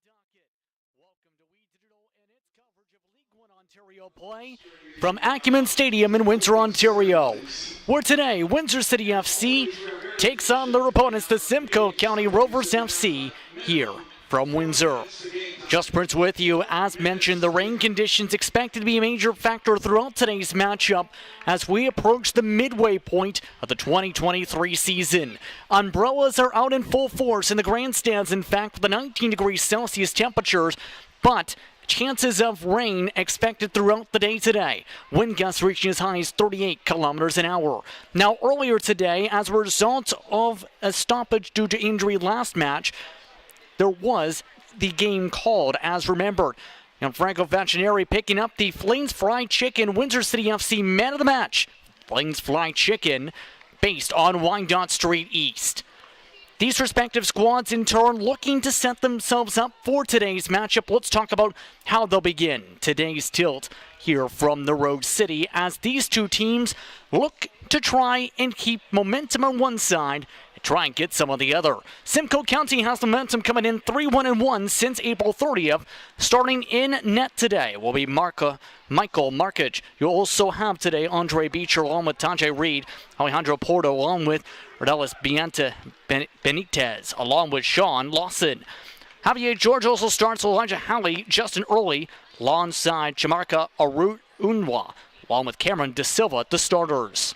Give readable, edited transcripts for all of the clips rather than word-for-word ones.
docket. Welcome to We Digital and its coverage of League One Ontario play from Acumen Stadium in Windsor, Ontario, where today Windsor City FC takes on their opponents, the Simcoe County Rovers FC, here from Windsor. Just Prince with you. As mentioned, the rain conditions expected to be a major factor throughout today's matchup as we approach the midway point of the 2023 season. Umbrellas are out in full force in the grandstands, in fact, with the 19 degrees Celsius temperatures, but chances of rain expected throughout the day today. Wind gusts reaching as high as 38 kilometers an hour. Now, earlier today, as a result of a stoppage due to injury last match, there was the game called as remembered. And Franco Facineri picking up the Flames Fried Chicken Windsor City FC man of the match. Flames Fried Chicken based on Wyandotte Street East. These respective squads in turn looking to set themselves up for today's matchup. Let's talk about how they'll begin today's tilt here from the Road City as these two teams look to try and keep momentum on one side and try and get some on the other. Simcoe County has momentum coming in 3-1-1 since April 30th. Starting in net today will be Michael Markic. You'll also have today Andre Beecher along with Tajay Reed, Alejandro Porto along with Rodelis Benitez along with Sean Lawson. Javier George also starts Elijah Halley, Justin Early, alongside Chamarka Unwa, along with Cameron De Silva, the starters.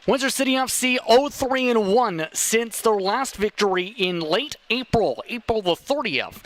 Windsor City FC 0-3-1 since their last victory in late April the 30th.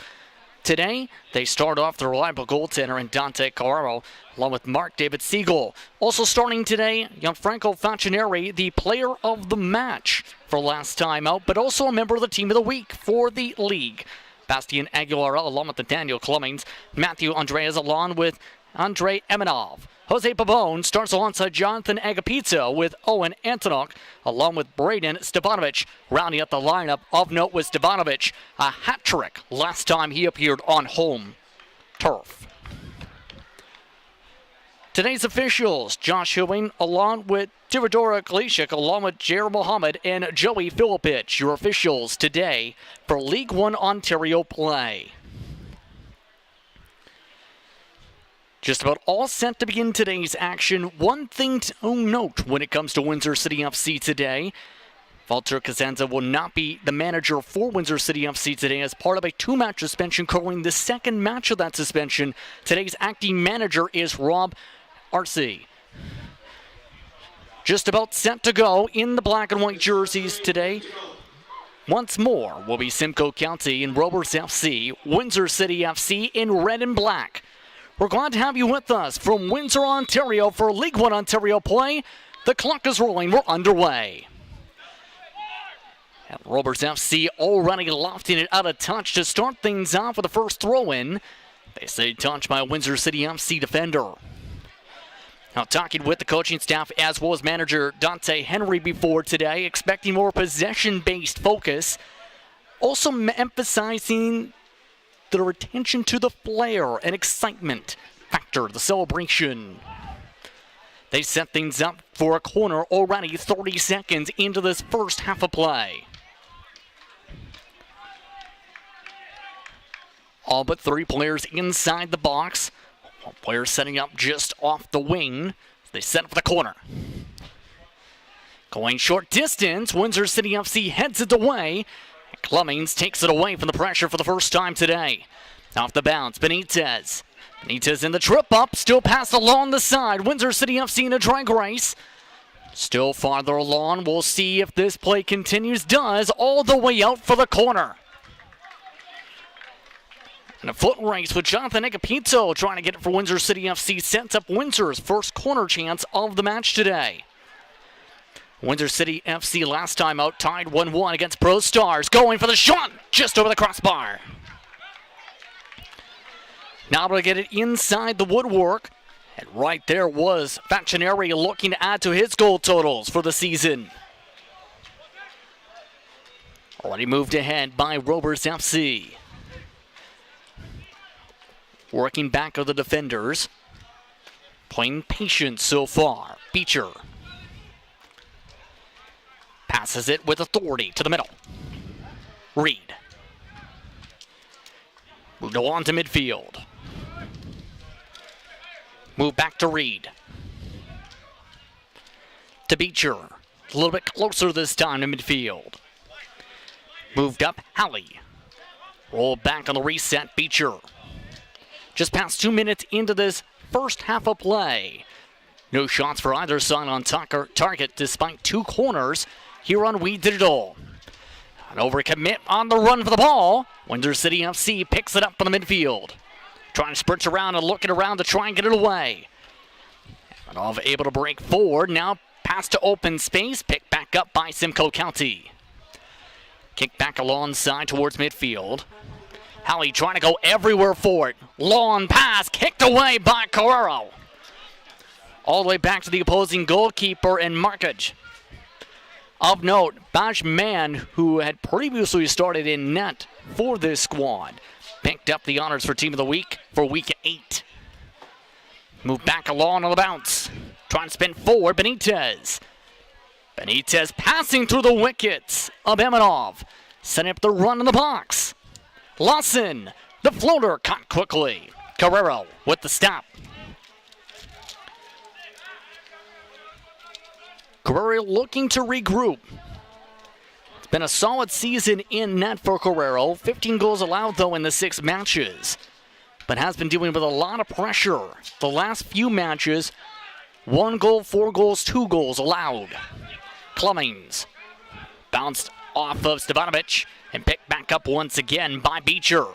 Today, they start off the reliable goaltender in Dante Carraro, along with Mark David Siegel. Also starting today, Gianfranco Facineri, the player of the match for last time out, but also a member of the team of the week for the league. Bastian Aguilar along with Nathaniel Cummings, Matthew Andreas along with Andrei Emanov. Jose Pabon starts alongside Jonathan Agapito with Owen Antonok, along with Braden Stevanovic. Rounding up the lineup of note was Stevanovic, a hat trick last time he appeared on home turf. Today's officials, Josh Hewing along with Tivadora Kalishik, along with Jair Mohammed and Joey Filipich, your officials today for League One Ontario play. Just about all set to begin today's action. One thing to note when it comes to Windsor City FC today, Walter Cosenza will not be the manager for Windsor City FC today as part of a two-match suspension covering the second match of that suspension. Today's acting manager is Rob Arce. Just about set to go in the black and white jerseys today. Once more will be Simcoe County and Rovers FC, Windsor City FC in red and black. We're glad to have you with us from Windsor, Ontario for League One Ontario play. The clock is rolling. We're underway. And Rovers FC already lofting it out of touch to start things off with the first throw-in. They say touched by a Windsor City FC defender. Now talking with the coaching staff as well as manager Dante Henry before today, expecting more possession-based focus. Also emphasizing their attention to the flair and excitement factor, the celebration. They set things up for a corner already 30 seconds into this first half of play. All but three players inside the box. One player setting up just off the wing. They set up the corner. Going short distance, Windsor City FC heads it away. Cummings takes it away from the pressure for the first time today. Off the bounce, Benitez. Benitez in the trip up, still passed along the side. Windsor City FC in a drag race. Still farther along, we'll see if this play continues. Does, all the way out for the corner. And a foot race with Jonathan Agapito trying to get it for Windsor City FC. Sets up Windsor's first corner chance of the match today. Windsor City FC last time out tied 1-1 against Pro Stars. Going for the shot just over the crossbar. Now to get it inside the woodwork. And right there was Facineri looking to add to his goal totals for the season. Already moved ahead by Rovers FC. Working back of the defenders. Playing patient so far. Beecher. Passes it with authority to the middle. Reed. Moved along to midfield. Move back to Reed. To Beecher. A little bit closer this time to midfield. Moved up, Halley. Roll back on the reset, Beecher. Just past 2 minutes into this first half of play. No shots for either side on target despite 2 corners here on We Digital. An overcommit on the run for the ball. Windsor City FC picks it up on the midfield. Trying to sprint around and looking around to try and get it away. Ivanov able to break forward. Now pass to open space. Picked back up by Simcoe County. Kick back alongside towards midfield. Halley trying to go everywhere for it. Long pass kicked away by Carrero. All the way back to the opposing goalkeeper and markage. Of note, Baj Mann, who had previously started in net for this squad, picked up the honors for Team of the Week for Week 8. Move back along on the bounce. Trying to spin forward, Benitez. Benitez passing through the wickets of Emanov. Setting up the run in the box. Lawson, the floater caught quickly. Carrero with the stop. Carrero looking to regroup. It's been a solid season in net for Carrero. 15 goals allowed, though, in the 6 matches. But has been dealing with a lot of pressure. The last few matches, 1 goal, 4 goals, 2 goals allowed. Cummings bounced off of Stevanovic and picked back up once again by Beecher.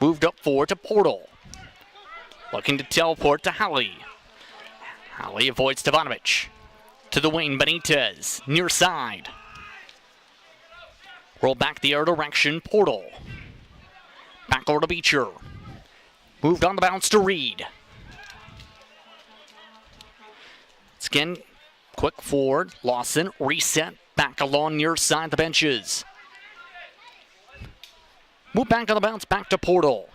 Moved up forward to Portal. Looking to teleport to Halley. Halley avoids Stevanovic. To the wing, Benitez, near side. Roll back the other direction, Portal. Back over to Beecher. Moved on the bounce to Reed. Again, quick forward, Lawson, reset, back along near side the benches. Move back on the bounce, back to Portal.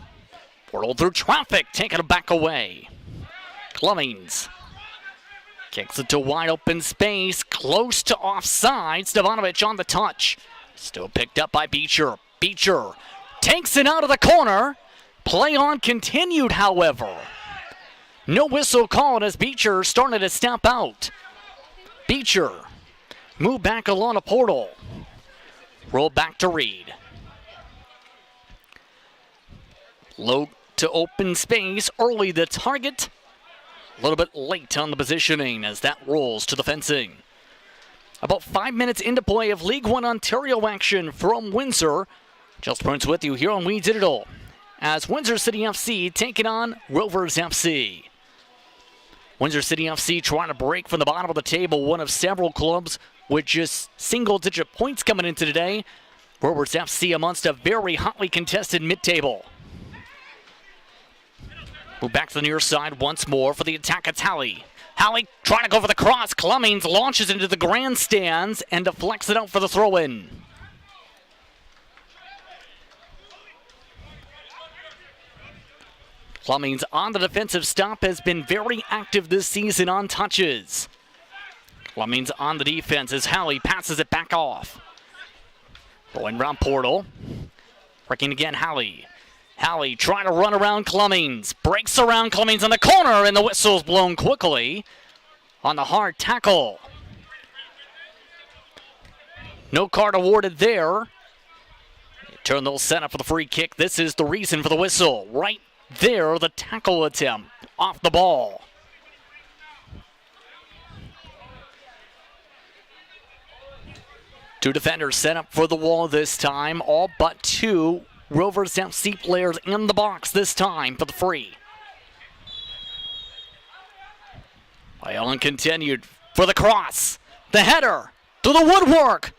Portal through traffic, taking it back away. Cummings kicks it to wide open space, close to offside. Stevanovic on the touch. Still picked up by Beecher. Beecher takes it out of the corner. Play on continued, however. No whistle called as Beecher started to step out. Beecher move back along a Portal. Roll back to Reed. Low to open space, early the target. A little bit late on the positioning as that rolls to the fencing. About 5 minutes into play of League One Ontario action from Windsor. Just Prince with you here on We Digital as Windsor City FC taking on Rovers FC. Windsor City FC trying to break from the bottom of the table, one of several clubs with just single-digit points coming into today. Rovers FC amongst a very hotly contested mid-table. Move back to the near side once more for the attack. It's Halley. Halley trying to go for the cross. Cummings launches into the grandstands and deflects it out for the throw-in. Cummings on the defensive stop has been very active this season on touches. Cummings on the defense as Halley passes it back off. Going around Portal. Breaking again, Halley. Halley trying to run around Cummings. Breaks around Cummings on the corner and the whistle's blown quickly on the hard tackle. No card awarded there. Turn those set up for the free kick. This is the reason for the whistle. Right there, the tackle attempt off the ball. Two defenders set up for the wall this time, all but 2 Rovers FC players in the box this time for the free. Play on continued for the cross. The header to the woodwork.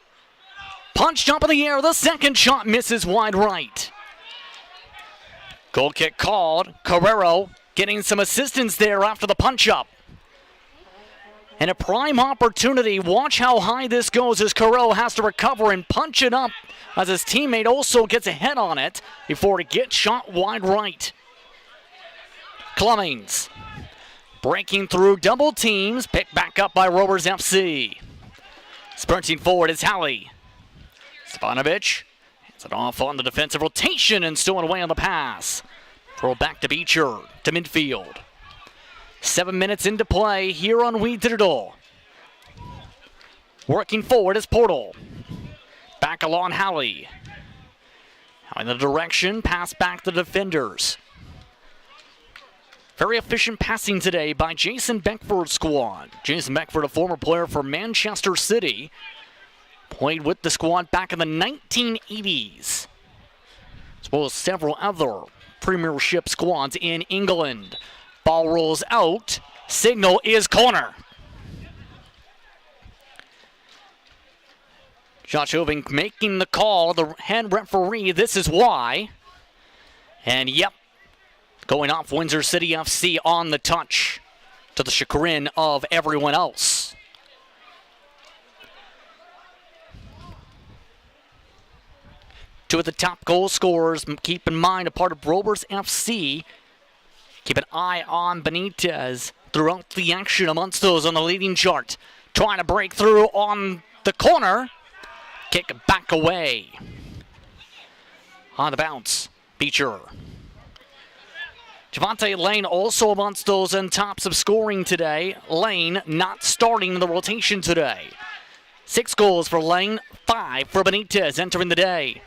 Punched up in the air, the second shot misses wide right. Goal kick called. Carrero getting some assistance there after the punch-up. And a prime opportunity. Watch how high this goes as Carrero has to recover and punch it up as his teammate also gets a head on it before it gets shot wide right. Cummings breaking through double teams, picked back up by Rovers FC. Sprinting forward is Halley. Stefanovic hands it off on the defensive rotation and stolen away on the pass. Throw back to Beecher to midfield. 7 minutes into play here on We Digital. Working forward is Portal. Back along Halley. In the direction, pass back to the defenders. Very efficient passing today by Jason Beckford's squad. Jason Beckford, a former player for Manchester City. Played with the squad back in the 1980s. As well as several other Premiership squads in England. Ball rolls out. Signal is corner. Josh Oving making the call, the head referee, this is why. And yep, going off Windsor City FC on the touch to the chagrin of everyone else. Two of the top goal scorers, keep in mind, a part of Rovers FC. Keep an eye on Benitez throughout the action amongst those on the leading chart. Trying to break through on the corner. Kick back away. On the bounce, Beecher. Javante Lane also amongst those in tops of scoring today. Lane not starting the rotation today. 6 goals for Lane, 5 for Benitez entering the day.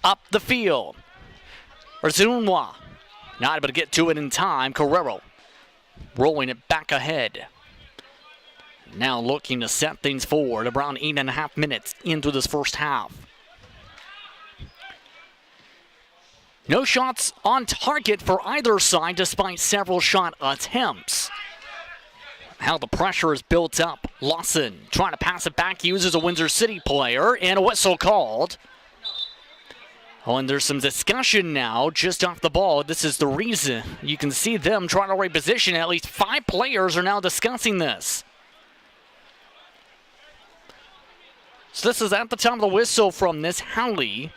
Up the field. Razunwa not able to get to it in time. Carrero rolling it back ahead. Now looking to set things forward around 8.5 minutes into this first half. No shots on target for either side despite several shot attempts. How the pressure is built up. Lawson trying to pass it back, uses a Windsor City player, and a whistle called. Oh, and there's some discussion now just off the ball. This is the reason. You can see them trying to reposition. At least 5 players are now discussing this. So this is at the time of the whistle from this Howley.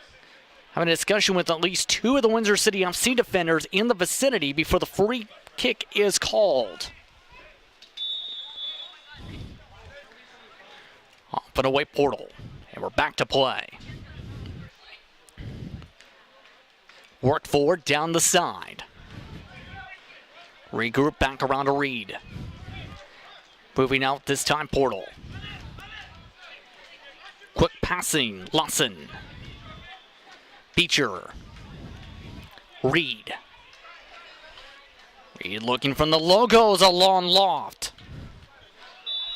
Having a discussion with at least 2 of the Windsor City FC defenders in the vicinity before the free kick is called. Off and away Portal. And we're back to play. Worked forward down the side. Regroup back around to Reed. Moving out this time Portal. Quick passing, Lawson. Beecher. Reed. Reed looking from the logos, a long loft.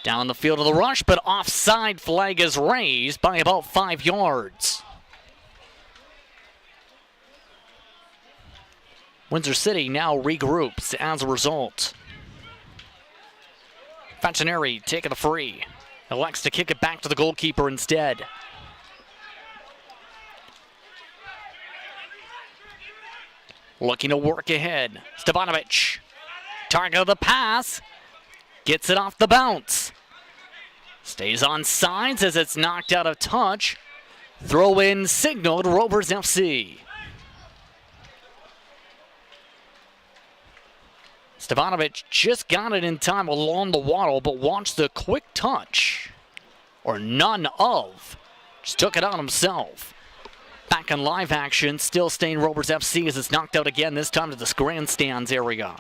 Down the field of the rush, but offside flag is raised by about 5 yards. Windsor City now regroups as a result. Facineri taking the free. Elects to kick it back to the goalkeeper instead. Looking to work ahead. Stefanovic. Target of the pass. Gets it off the bounce. Stays on sides as it's knocked out of touch. Throw in signal to Rovers FC. Stefanovic just got it in time along the waddle, but watch the quick touch. Or none of. Just took it on himself. Back in live action, still staying Rovers FC as it's knocked out again, this time to the grandstands area.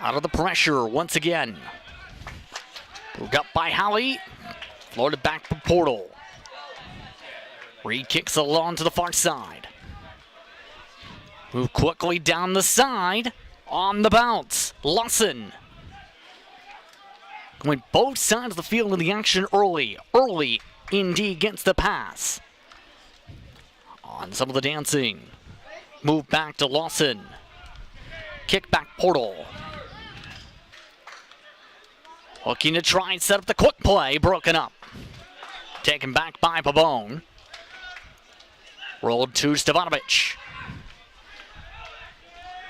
Out of the pressure once again. Moved up by Halley. Floated back to Portal. Reed kicks along to the far side. Move quickly down the side. On the bounce. Lawson. Going both sides of the field in the action early. Early indeed gets the pass. On some of the dancing. Move back to Lawson. Kick back Portal. Looking to try and set up the quick play. Broken up. Taken back by Pabon. Rolled to Stefanovic.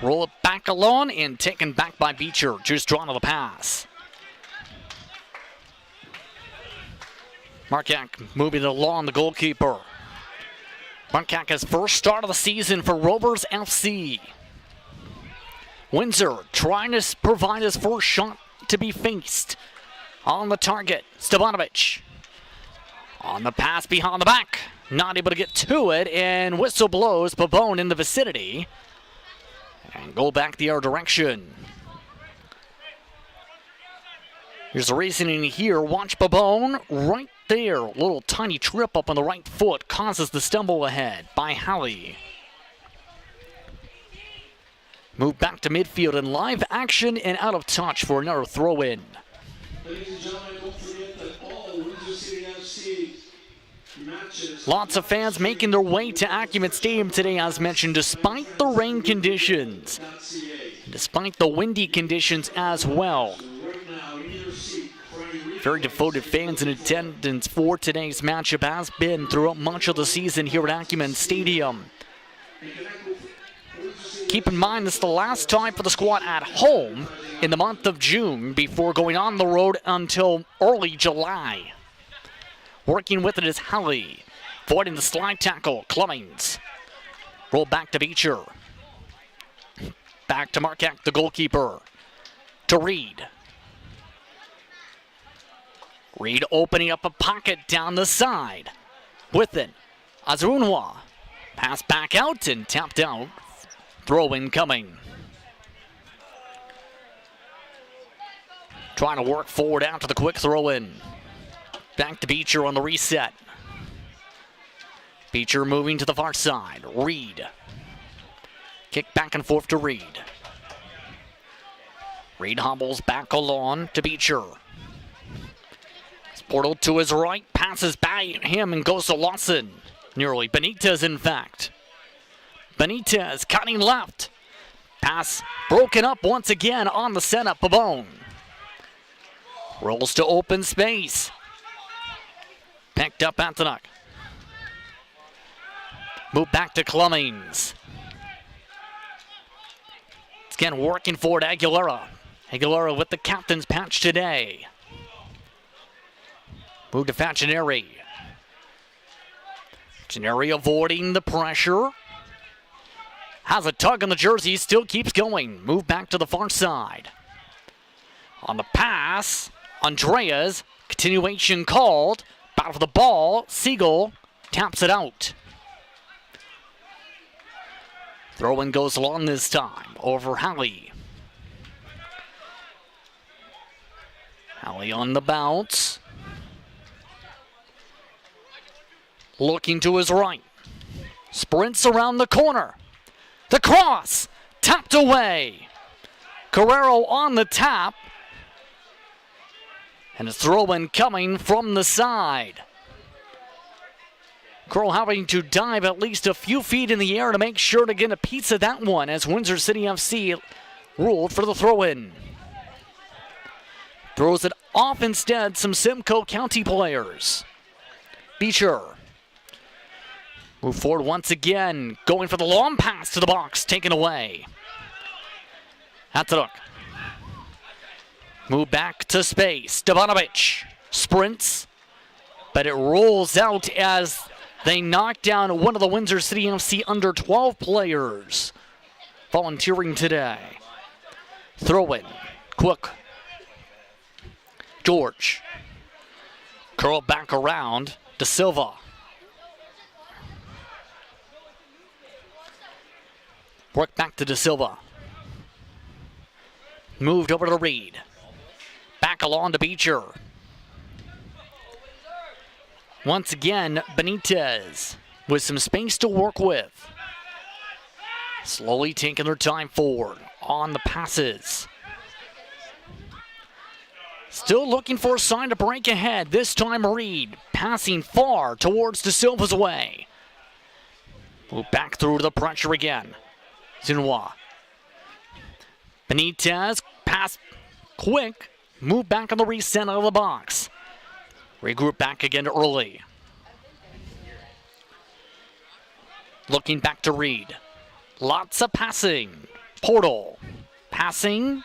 Roll it back alone and taken back by Beecher. Just drawn to the pass. Markak moving along the goalkeeper. Markak his first start of the season for Rovers FC. Windsor trying to provide his first shot to be faced. On the target, Stevanovic. On the pass behind the back. Not able to get to it, and whistle blows. Pavone in the vicinity. And go back the other direction. Here's the reasoning here. Watch Pavone right there. Little tiny trip up on the right foot causes the stumble ahead by Halley. Move back to midfield in live action and out of touch for another throw-in. Ladies and gentlemen, don't forget that all Windsor City FC matches. Lots of fans making their way to Acumen Stadium today, as mentioned, despite the rain conditions. Despite the windy conditions as well. Very devoted fans in attendance for today's matchup has been throughout much of the season here at Acumen Stadium. Keep in mind, this is the last time for the squad at home in the month of June before going on the road until early July. Working with it is Halley. Avoiding the slide tackle, Cummings. Roll back to Beecher. Back to Markak, the goalkeeper. To Reed. Reed opening up a pocket down the side. With it, Azunwa. Pass back out and tapped out. Throw-in coming. Trying to work forward after the quick throw-in. Back to Beecher on the reset. Beecher moving to the far side. Reed. Kick back and forth to Reed. Reed hobbles back along to Beecher. Portal to his right, passes by him and goes to Lawson. Nearly Benitez, in fact. Benitez cutting left. Pass broken up once again on the setup. Pavone rolls to open space. Picked up Antonuk. Move back to Cummings. It's again working forward Aguilera. Aguilera with the captain's patch today. Move to Facineri. Facineri avoiding the pressure. Has a tug on the jersey, still keeps going. Move back to the far side. On the pass, Andreas. Continuation called. Battle for the ball. Siegel taps it out. Throw-in goes long this time over Halley. Halley on the bounce. Looking to his right. Sprints around the corner. The cross. Tapped away. Carrero on the tap. And a throw-in coming from the side. Carrero having to dive at least a few feet in the air to make sure to get a piece of that one as Windsor City FC ruled for the throw-in. Throws it off instead, some Simcoe County players. Beecher. Move forward once again, going for the long pass to the box, taken away. Antonuk. Move back to space. Stevanovic sprints, but it rolls out as they knock down one of the Windsor City FC under 12 players volunteering today. Throw in, quick. George. Curl back around to Silva. Work back to De Silva. Moved over to Reed. Back along to Beecher. Once again, Benitez with some space to work with. Slowly taking their time forward on the passes. Still looking for a sign to break ahead. This time Reed passing far towards De Silva's way. Move back through the pressure again. Zinois. Benitez, pass quick, move back on the reset out of the box. Regroup back again early. Looking back to Reed. Lots of passing. Portal. Passing,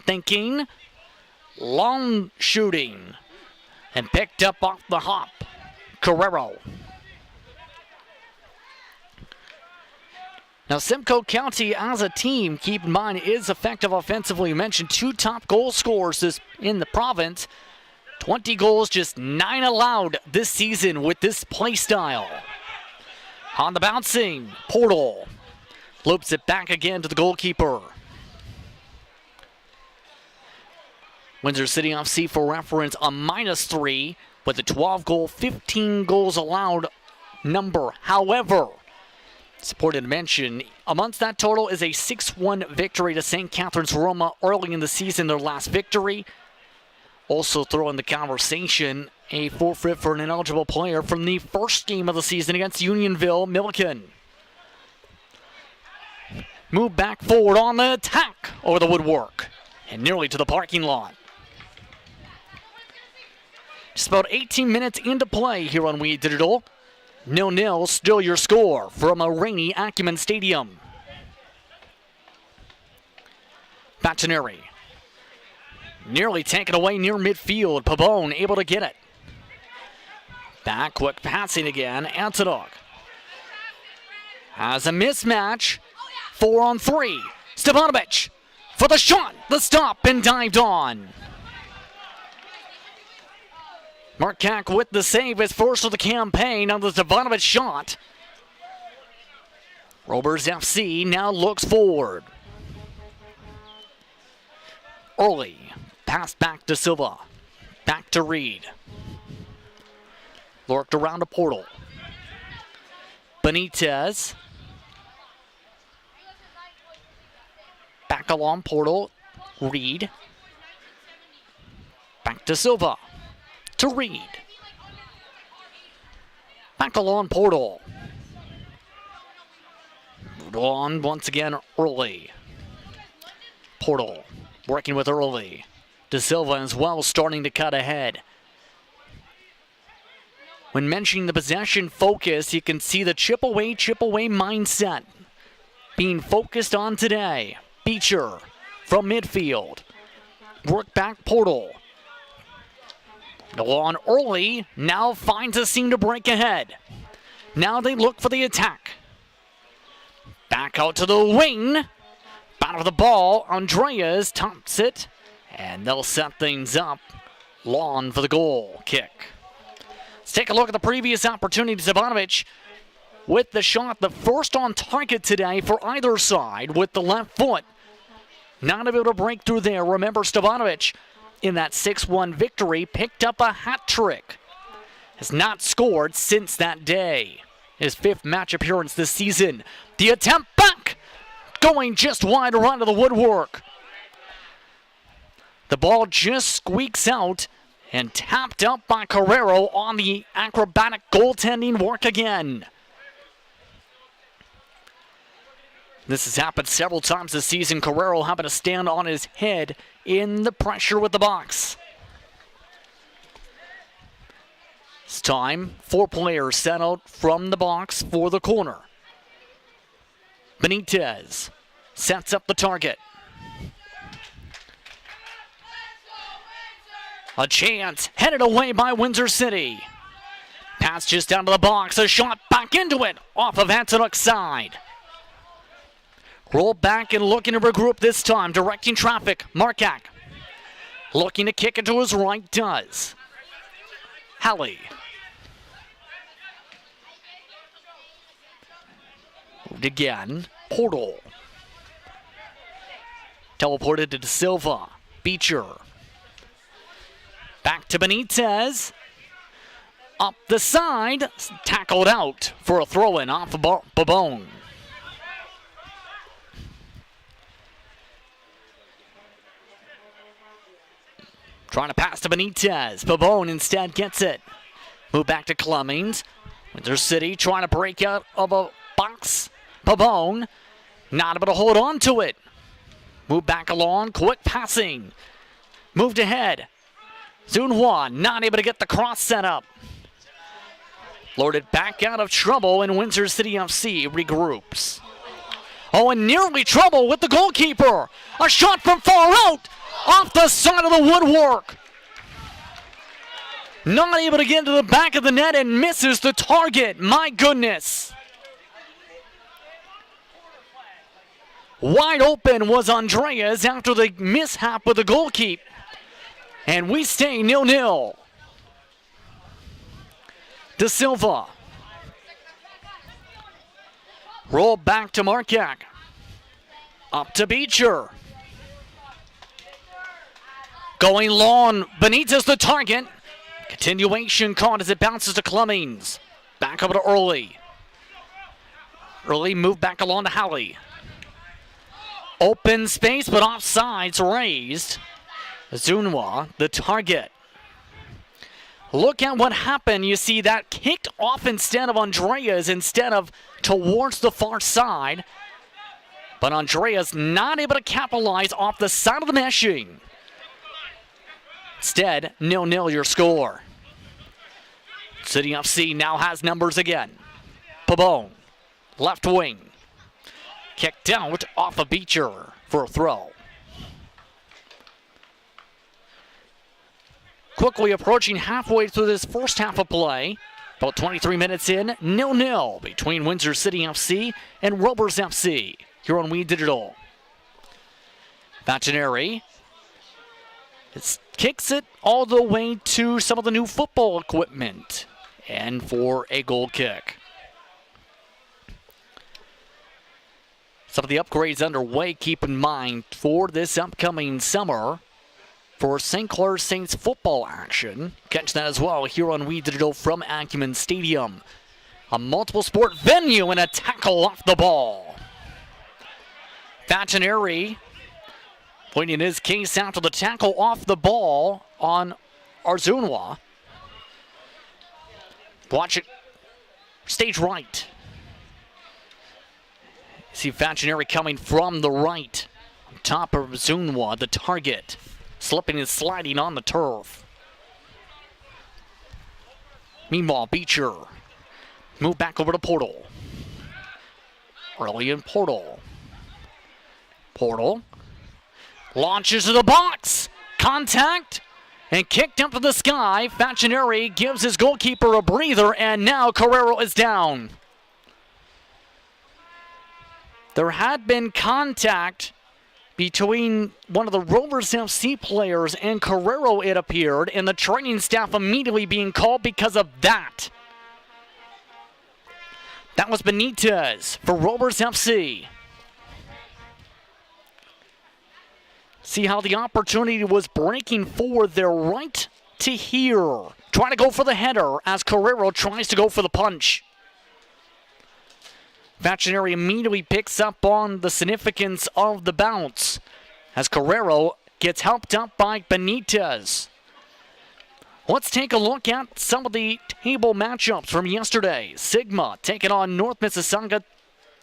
thinking, long shooting, and picked up off the hop. Carrero. Now, Simcoe County as a team, keep in mind, is effective offensively. You mentioned two top goal scorers in the province. 20 goals, just 9 allowed this season with this play style. On the bouncing, Portal loops it back again to the goalkeeper. Windsor City FC, for reference, a -3 with a 12-goal, 15 goals allowed number. However, it's important to mention, amongst that total is a 6-1 victory to St. Catharines Roma early in the season, their last victory. Also throw in the conversation a forfeit for an ineligible player from the first game of the season against Unionville Milliken. Move back forward on the attack over the woodwork and nearly to the parking lot. Just about 18 minutes into play here on We Digital. 0-0, still your score from a rainy Acumen Stadium. Batoneri. Nearly taken away near midfield. Pabon able to get it. Back, quick passing again. Antonok has a mismatch. 4-on-3. Stevanovic for the shot. The stop and dived on. Markak with the save, his first of the campaign on the Stevanovic shot. Rovers FC now looks forward. Early. Pass back to Silva. Back to Reed. Lurked around a Portal. Benitez. Back along Portal. Reed. Back to Silva. To Reed. Back along Portal. Moved on once again early. Portal working with early. De Silva as well starting to cut ahead. When mentioning the possession focus, you can see the chip away mindset being focused on today. Beecher from midfield. Work back Portal. Go on early, now finds a seam to break ahead. Now they look for the attack. Back out to the wing. Battle of the ball, Andreas tops it. And they'll set things up. Lawn for the goal kick. Let's take a look at the previous opportunity. Stevanovic with the shot, the first on target today for either side with the left foot. Not able to break through there. Remember, Stevanovic in that 6-1 victory picked up a hat trick. Has not scored since that day. His 5th match appearance this season. The attempt back, going just wide around to the woodwork. The ball just squeaks out and tapped up by Carrero on the acrobatic goaltending work again. This has happened several times this season. Carrero having to stand on his head in the pressure with the box. It's time. 4 players sent out from the box for the corner. Benitez sets up the target. A chance headed away by Windsor City. Pass just down to the box. A shot back into it off of Antonuk's side. Roll back and looking to regroup this time. Directing traffic. Markak looking to kick it to his right. Does. Halley. Moved again. Portal. Teleported to De Silva. Beecher. Back to Benitez. Up the side. Tackled out for a throw-in off of Babone. Trying to pass to Benitez. Babone instead gets it. Move back to Cummings. Windsor City trying to break out of a box. Babone not able to hold on to it. Move back along. Quick passing. Moved ahead. Zunhua not able to get the cross set up. Loaded back out of trouble, and Windsor City FC regroups. Oh, and nearly trouble with the goalkeeper. A shot from far out. Off the side of the woodwork. Not able to get into the back of the net and misses the target. My goodness. Wide open was Andreas after the mishap with the goalkeeper. And we stay 0-0. De Silva. Roll back to Markak. Up to Beecher. Going long. Benitez the target. Continuation caught as it bounces to Clemmings. Back over to Early. Early moved back along to Halley. Open space, but offsides raised. Zunwa, the target. Look at what happened. You see that kicked off instead of Andreas, instead of towards the far side. But Andreas not able to capitalize off the side of the meshing. Instead, 0-0 your score. City FC now has numbers again. Pabon, left wing. Kicked out off of Beecher for a throw. Quickly approaching halfway through this first half of play. About 23 minutes in, 0-0 between Windsor City FC and Rovers FC here on We Digital. Facineri kicks it all the way to some of the new football equipment and for a goal kick. Some of the upgrades underway, keep in mind, for this upcoming summer for St. Clair Saints football action. Catch that as well here on We Digital from Acumen Stadium. A multiple sport venue and a tackle off the ball. Facineri pointing his case after the tackle off the ball on Arzunwa. Watch it. Stage right. See Facineri coming from the right. On top of Zunwa, the target. Slipping and sliding on the turf. Meanwhile, Beecher. Move back over to Portal. Early in Portal. Portal. Launches to the box. Contact. And kicked up to the sky. Facineri gives his goalkeeper a breather. And now Carrero is down. There had been contact between one of the Rovers FC players and Carrero, it appeared, and the training staff immediately being called because of that. That was Benitez for Rovers FC. See how the opportunity was breaking forward there right to here. Trying to go for the header as Carrero tries to go for the punch. Facineri immediately picks up on the significance of the bounce as Carrero gets helped up by Benitez. Let's take a look at some of the table matchups from yesterday. Sigma taking on North Mississauga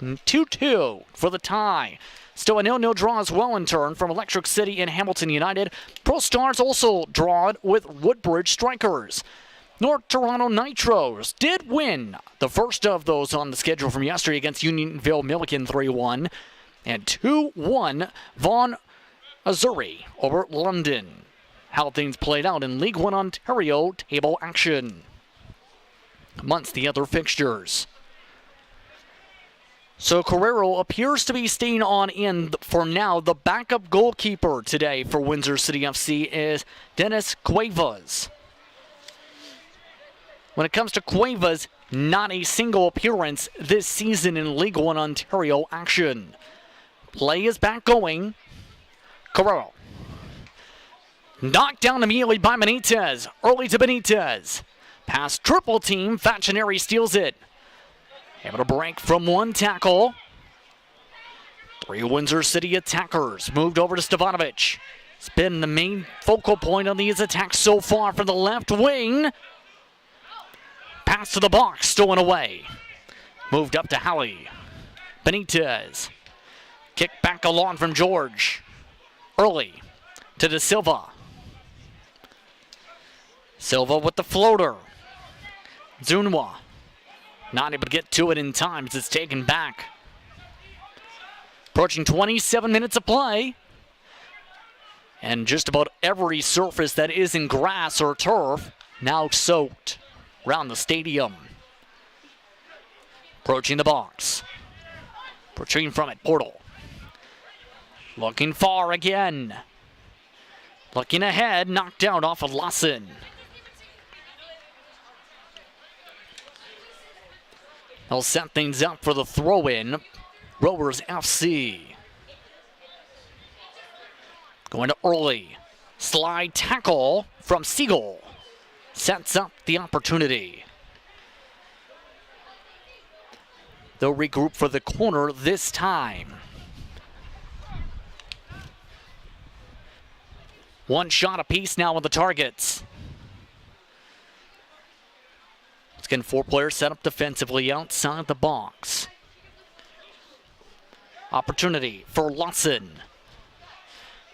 2-2 for the tie. Still a 0-0 draw as well in turn from Electric City and Hamilton United. Pro Stars also drawn with Woodbridge Strikers. North Toronto Nitros did win the first of those on the schedule from yesterday against Unionville Milliken 3-1 and 2-1 Vaughan Azzurri over London. How things played out in League One Ontario table action. Amongst the other fixtures. So Carrero appears to be staying on in for now. The backup goalkeeper today for Windsor City FC is Dennis Cuevas. When it comes to Cuevas, not a single appearance this season in League One Ontario action. Play is back going. Carrero. Knocked down immediately by Benitez. Early to Benitez. Pass triple team. Facineri steals it. Able to break from one tackle. Three Windsor City attackers. Moved over to Stevanovic. It's been the main focal point on these attacks so far from the left wing. Pass to the box, stolen away. Moved up to Halley. Benitez. Kick back along from George. Early to De Silva. Silva with the floater. Zunwa. Not able to get to it in time as it's taken back. Approaching 27 minutes of play. And just about every surface that isn't grass or turf now soaked around the stadium. Approaching the box. Approaching from it, Portal. Looking far again. Looking ahead, knocked out off of Lawson. They'll set things up for the throw-in. Rovers FC. Going to early. Slide tackle from Siegel. Sets up the opportunity. They'll regroup for the corner this time. One shot apiece now on the targets. It's getting 4 players set up defensively outside the box. Opportunity for Lawson.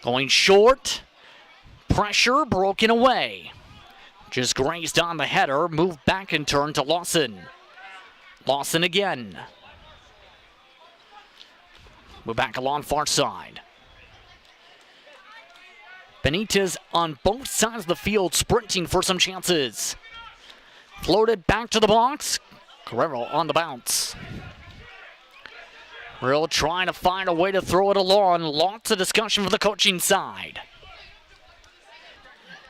Going short. Pressure broken away. Just grazed on the header. Moved back and turned to Lawson. Lawson again. Move back along far side. Benitez on both sides of the field sprinting for some chances. Floated back to the box. Guerrero on the bounce. Real trying to find a way to throw it along. Lots of discussion for the coaching side.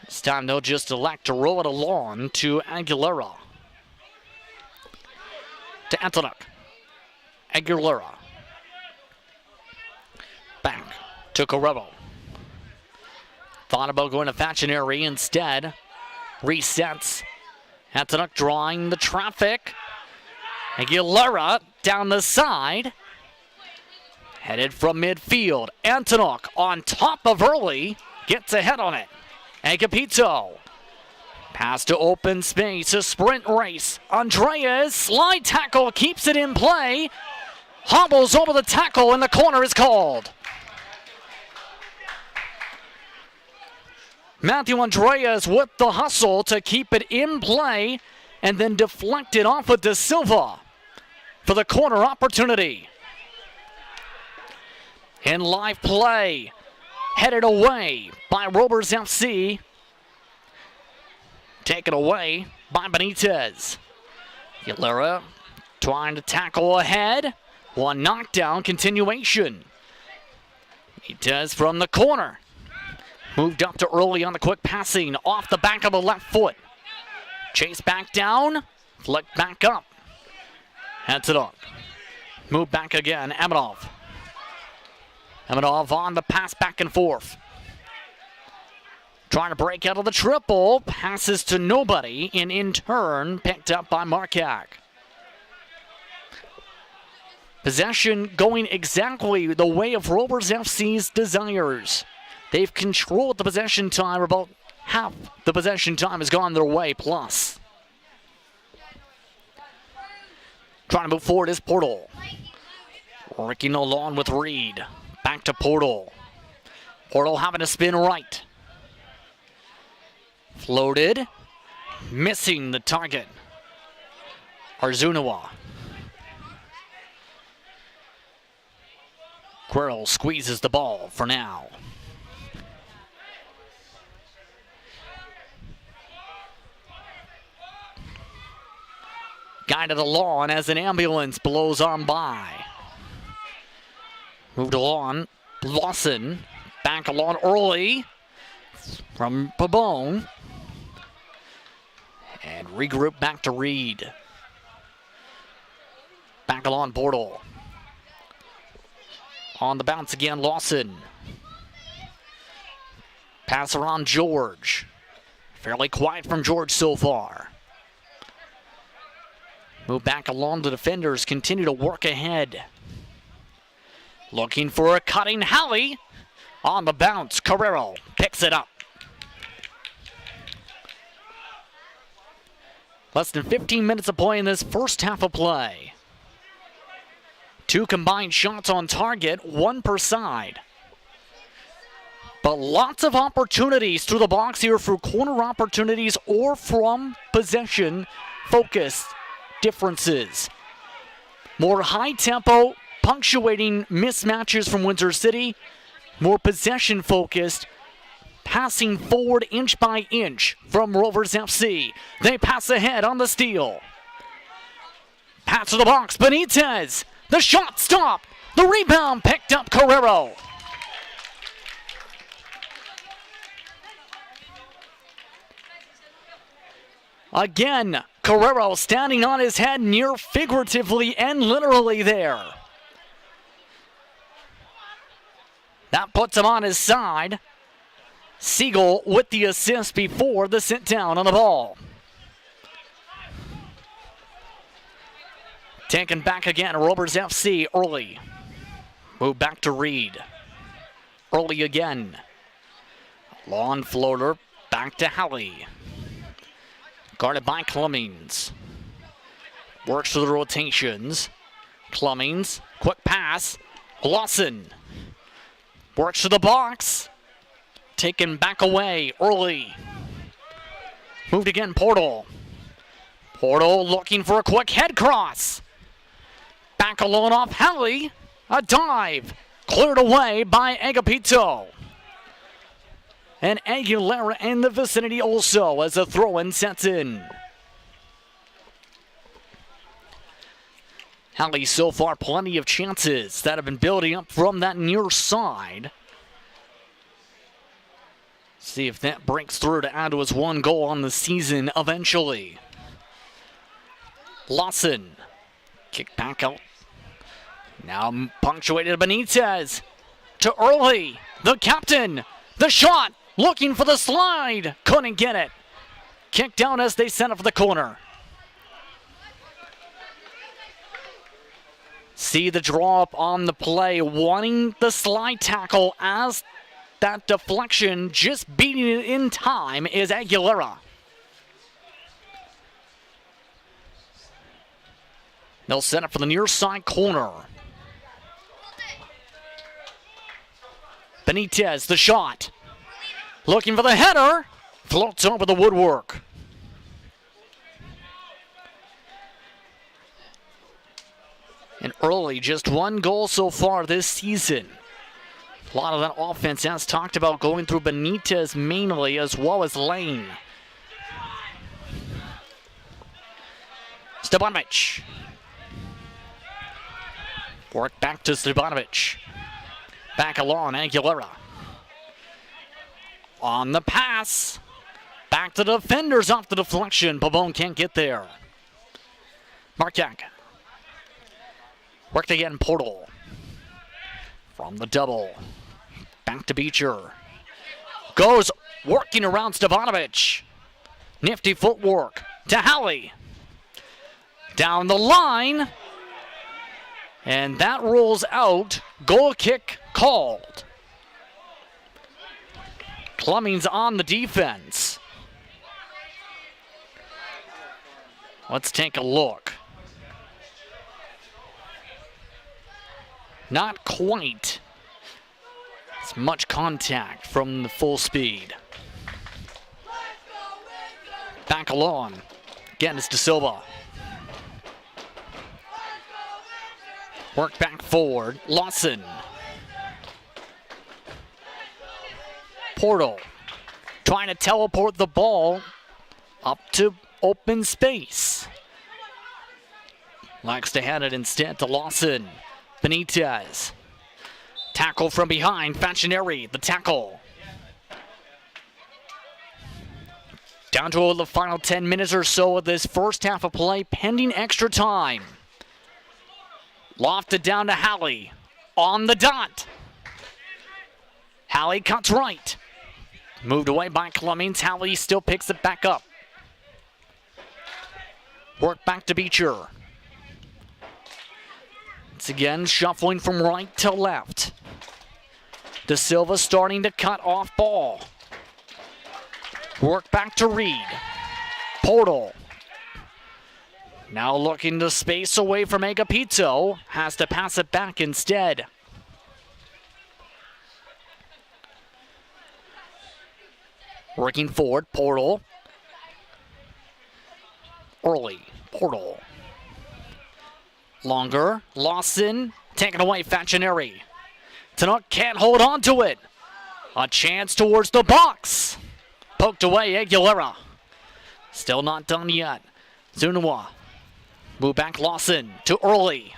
This time they'll just elect to roll it along to Aguilera. To Antonuk. Aguilera. Back to Guerrero. Thought about going to Facineri instead. Resets. Antonuk drawing the traffic. Aguilera down the side. Headed from midfield. Antonuk on top of Early. Gets ahead on it. Agapito. Pass to open space. A sprint race. Andreas. Slide tackle. Keeps it in play. Hobbles over the tackle and the corner is called. Matthew Andreas with the hustle to keep it in play and then deflected off of De Silva for the corner opportunity. In live play, headed away by Rovers FC. Taken away by Benitez. Aguilera trying to tackle ahead. One knockdown, continuation. Benitez from the corner. Moved up to Early on the quick passing. Off the back of the left foot. Chase back down. Flick back up. Heads it up. Move back again. Amadov. Amadov on the pass back and forth. Trying to break out of the triple. Passes to nobody. And in turn, picked up by Markak. Possession going exactly the way of Rovers FC's desires. They've controlled the possession time. About half the possession time has gone their way, plus. Trying to move forward is Portal. Working along with Reed. Back to Portal. Portal having to spin right. Floated. Missing the target. Arzunawa. Guerrero squeezes the ball for now. Guided along as an ambulance blows on by. Moved along. Lawson. Back along Early. From Pabon. And regroup back to Reed. Back along Portal. On the bounce again, Lawson. Pass around George. Fairly quiet from George so far. Move back along the defenders, continue to work ahead. Looking for a cutting Halley. On the bounce, Carrero picks it up. Less than 15 minutes of play in this first half of play. 2 combined shots on target, 1 per side. But lots of opportunities through the box here for corner opportunities or from possession focused differences. More high tempo, punctuating mismatches from Windsor City. More possession focused, passing forward inch by inch from Rovers FC. They pass ahead on the steal. Pass to the box, Benitez. The shot stopped. The rebound picked up Carrero. Again, Carrero standing on his head near figuratively and literally there. That puts him on his side. Siegel with the assist before the sit down on the ball. Taken back again, Rovers FC early. Move back to Reed. Early again. Long floater back to Halley. Guarded by Cummings. Works through the rotations. Cummings, quick pass. Lawson. Works to the box. Taken back away early. Moved again, Portal. Portal looking for a quick head cross. Back alone off Halley. A dive. Cleared away by Agapito. And Aguilera in the vicinity also as a throw-in sets in. Halley so far plenty of chances that have been building up from that near side. See if that breaks through to add to his one goal on the season eventually. Lawson. Kick back out. Now punctuated Benitez. To Early. The captain. The shot. Looking for the slide. Couldn't get it. Kicked down as they sent it for the corner. See the draw up on the play. Wanting the slide tackle as that deflection, just beating it in time, is Aguilera. They'll set it for the near side corner. Benitez, the shot. Looking for the header. Floats over the woodwork. And Early, just one goal so far this season. A lot of that offense, as talked about, going through Benitez mainly, as well as Lane. Stepanovic. Work back to Stepanovic. Back along, Aguilera. On the pass. Back to the defenders off the deflection. Pavone can't get there. Markiak. Worked again, Portal. From the double. Back to Beecher. Goes working around Stepanovic. Nifty footwork to Halley. Down the line. And that rolls out. Goal kick called. Cummings on the defense. Let's take a look. Not quite as much contact from the full speed. Back along. Again, it's De Silva. Work back forward. Lawson. Portal. Trying to teleport the ball up to open space. Likes to hand it instead to Lawson. Benitez. Tackle from behind. Facineri, the tackle. Down to the final 10 minutes or so of this first half of play, pending extra time. Lofted down to Halley. On the dot. Halley cuts right. Moved away by Cummings. Halley still picks it back up. Work back to Beecher. Once again, shuffling from right to left. De Silva starting to cut off ball. Work back to Reed. Portal. Now looking to space away from Agapito. Has to pass it back instead. Working forward, Portal. Early, Portal. Longer, Lawson, taken away, Facineri. Tanuk can't hold on to it. A chance towards the box. Poked away, Aguilera. Still not done yet. Zunua. Move back, Lawson to Early.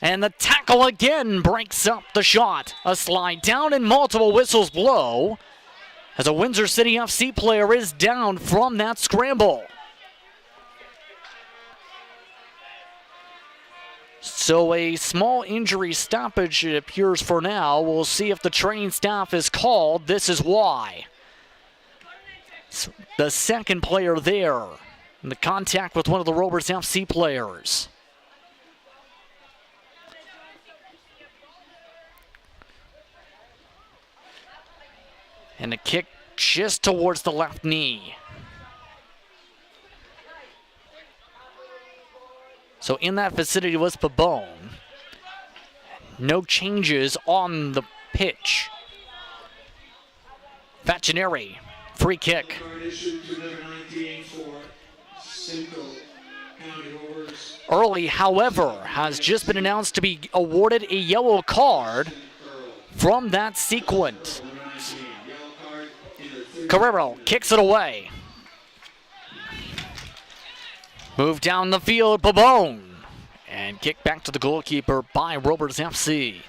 And the tackle again breaks up the shot. A slide down and multiple whistles blow. as a Windsor City FC player is down from that scramble. So a small injury stoppage, it appears for now. We'll see if the training staff is called. This is why. The second player there in the contact with one of the Rovers FC players. And a kick just towards the left knee. So in that vicinity was Pabon. No changes on the pitch. Facineri, free kick. Early, however, has just been announced to be awarded a yellow card from that sequence. Carrero kicks it away. Move down the field, Pabon. And kick back to the goalkeeper by Rovers FC.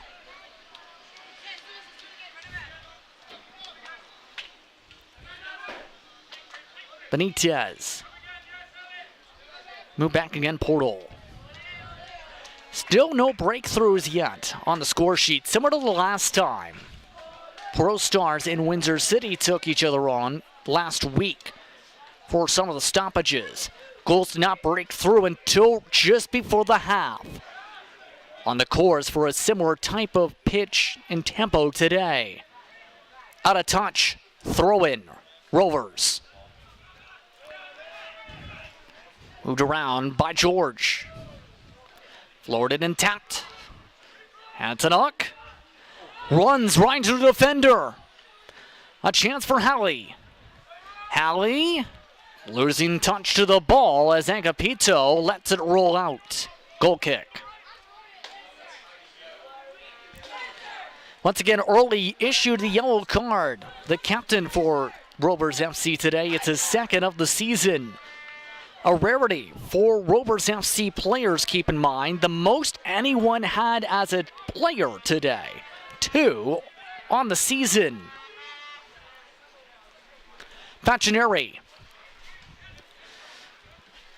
Benitez. Move back again, Portal. Still no breakthroughs yet on the score sheet, similar to the last time. Pro Stars in Windsor City took each other on last week for some of the stoppages. Goals did not break through until just before the half. On the course for a similar type of pitch and tempo today. Out of touch, throw in, Rovers. Moved around by George. Floored it and tapped. Antonuk runs right into the defender. A chance for Halley. Halley losing touch to the ball as Agapito lets it roll out. Goal kick. Once again, Early issued the yellow card. The captain for Rovers FC today. It's his second of the season. A rarity for Rovers FC players, keep in mind. The most anyone had as a player today. 2 on the season. Facineri.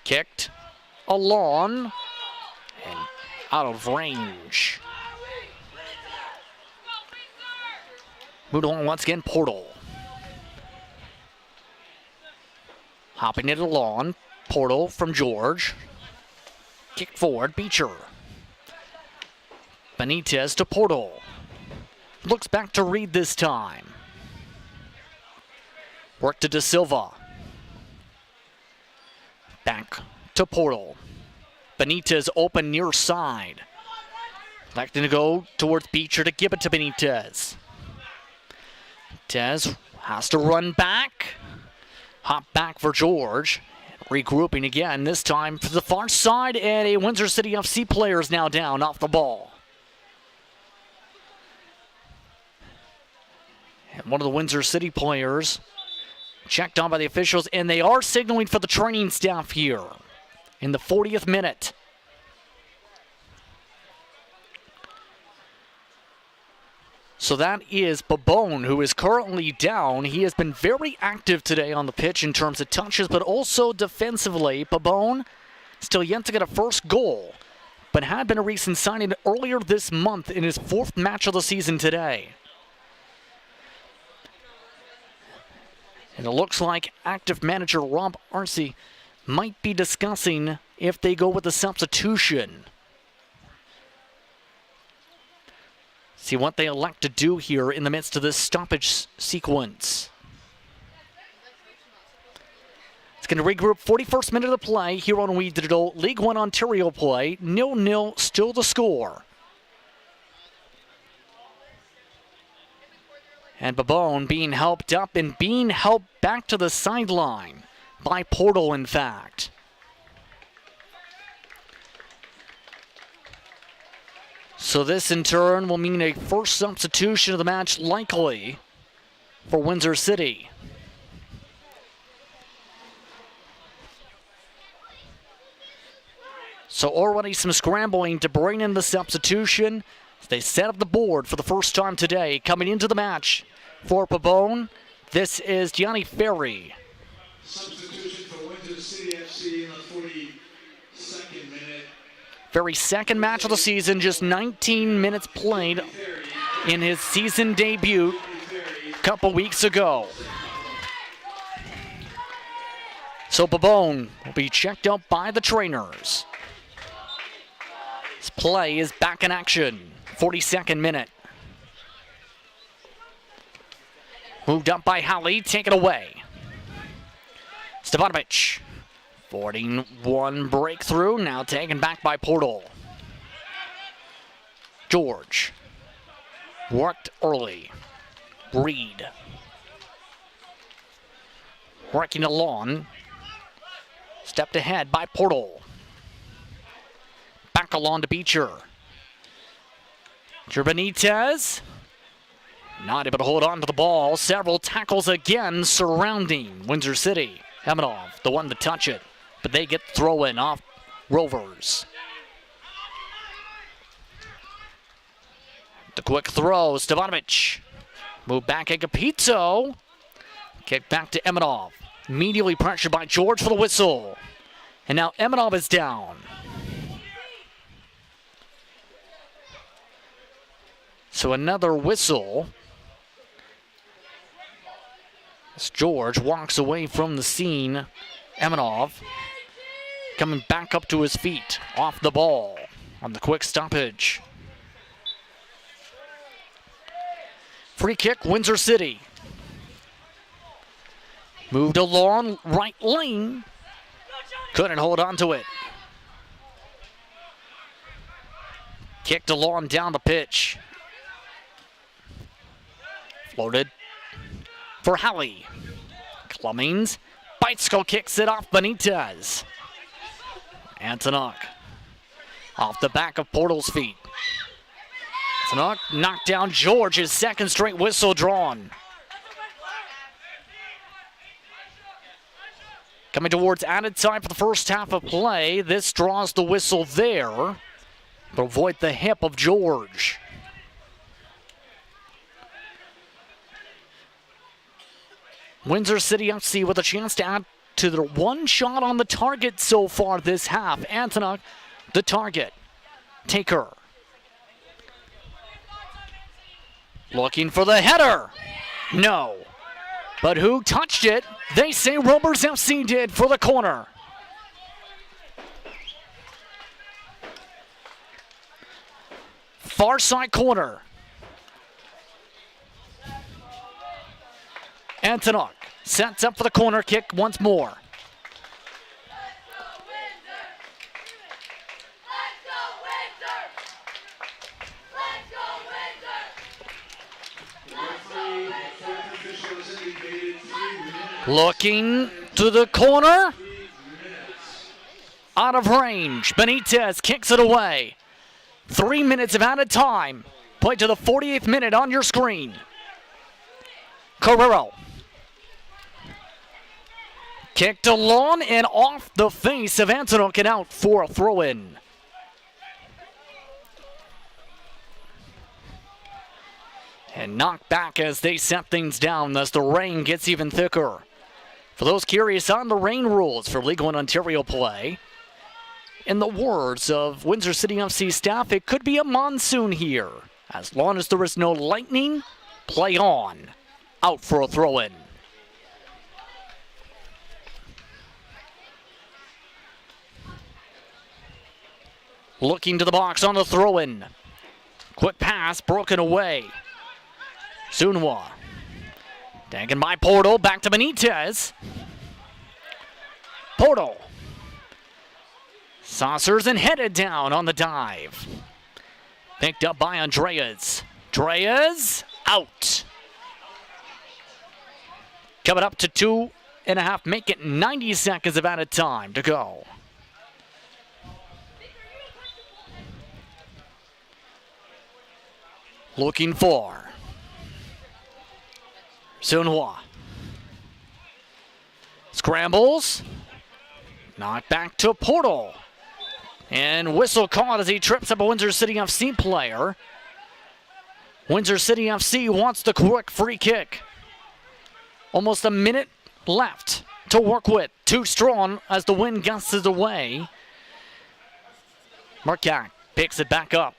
Kicked along and out of range. Moved along once again, Portal. Hopping it along, Portal from George. Kick forward, Beecher. Benitez to Portal. Looks back to Reed this time. Work to De Silva. Back to Portal. Benitez open near side. Electing to go towards Beecher to give it to Benitez. Benitez has to run back. Hop back for George. Regrouping again, this time to the far side, and a Windsor City FC player is now down off the ball. And one of the Windsor City players checked on by the officials, and they are signaling for the training staff here in the 40th minute. So that is Pabon, who is currently down. He has been very active today on the pitch in terms of touches, but also defensively. Pabon still yet to get a first goal, but had been a recent signing earlier this month in his 4th match of the season today. And it looks like active manager Rob Arce might be discussing if they go with a substitution. See what they elect to do here in the midst of this stoppage sequence. It's going to regroup. 41st minute of play here on We Digital. League One Ontario play. 0-0 still the score. And Pabon being helped up and being helped back to the sideline by Portal, in fact. So this in turn will mean a first substitution of the match likely for Windsor City. So already some scrambling to bring in the substitution. They set up the board for the first time today. Coming into the match for Pabon, This is Gianni Ferry. Substitution for Windsor City FC in the 42nd minute. Ferry's second match of the season, just 19 minutes played in his season debut a couple weeks ago. So Babone will be checked out by the trainers. This play is back in action, 42nd minute. Moved up by Halley, take it away. Stevanovic, 41 breakthrough, now taken back by Portal. George, worked early. Reed, working along. Stepped ahead by Portal. Back along to Beecher. Benitez. Not able to hold on to the ball. Several tackles again surrounding Windsor City. Hemanov, the one to touch it. But they get throw in off Rovers. The quick throw, Stevanovic. Move back at Capizzo. Kick back to Emanov. Immediately pressured by George for the whistle. And now Emanov is down. So another whistle. As George walks away from the scene. Emanov coming back up to his feet off the ball on the quick stoppage. Free kick, Windsor City. Moved along right lane. Couldn't hold on to it. Kicked along down the pitch. Floated for Halley. Cummings. Bicycle kicks it off Benitez. Antonuk off the back of Portal's feet. Antonuk knocked down George, his second straight whistle drawn. Coming towards added time for the first half of play. This draws the whistle there, but avoid the hip of George. Windsor City FC with a chance to add to their one shot on the target so far this half. Antonuk, the target. Taker. Looking for the header. No. But who touched it? They say Rovers FC did for the corner. Far side corner. Antonuk sets up for the corner kick once more. Looking to the corner. Out of range. Benitez kicks it away. 3 minutes of added time. Played to the 48th minute on your screen. Carrero. Kicked along and off the face of Antonuk and out for a throw-in. And knocked back as they set things down as the rain gets even thicker. For those curious on the rain rules for League One Ontario play, in the words of Windsor City FC staff, it could be a monsoon here. As long as there is no lightning, play on. Out for a throw-in. Looking to the box on the throw-in. Quick pass, broken away. Sunwa. Taken by Portal, back to Benitez. Portal. Saucers and headed down on the dive. Picked up by Andreas. Andreas, out. Coming up to 2.5, make it 90 seconds of added time to go. Looking for Sunhua. Scrambles. Knocked back to Portal. And whistle caught as he trips up a Windsor City FC player. Windsor City FC wants the quick free kick. Almost a minute left to work with. Too strong as the wind gusts it away. Markak picks it back up.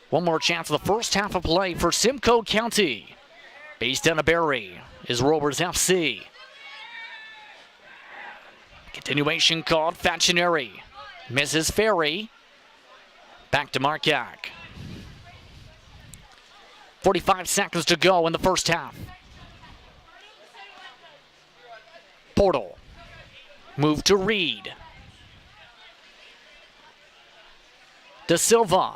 One more chance of the first half of play for Simcoe County. Based down to Barrie is Rovers FC. Continuation called. Facineri misses Ferry. Back to Markak. 45 seconds to go in the first half. Portal. Move to Reed. De Silva.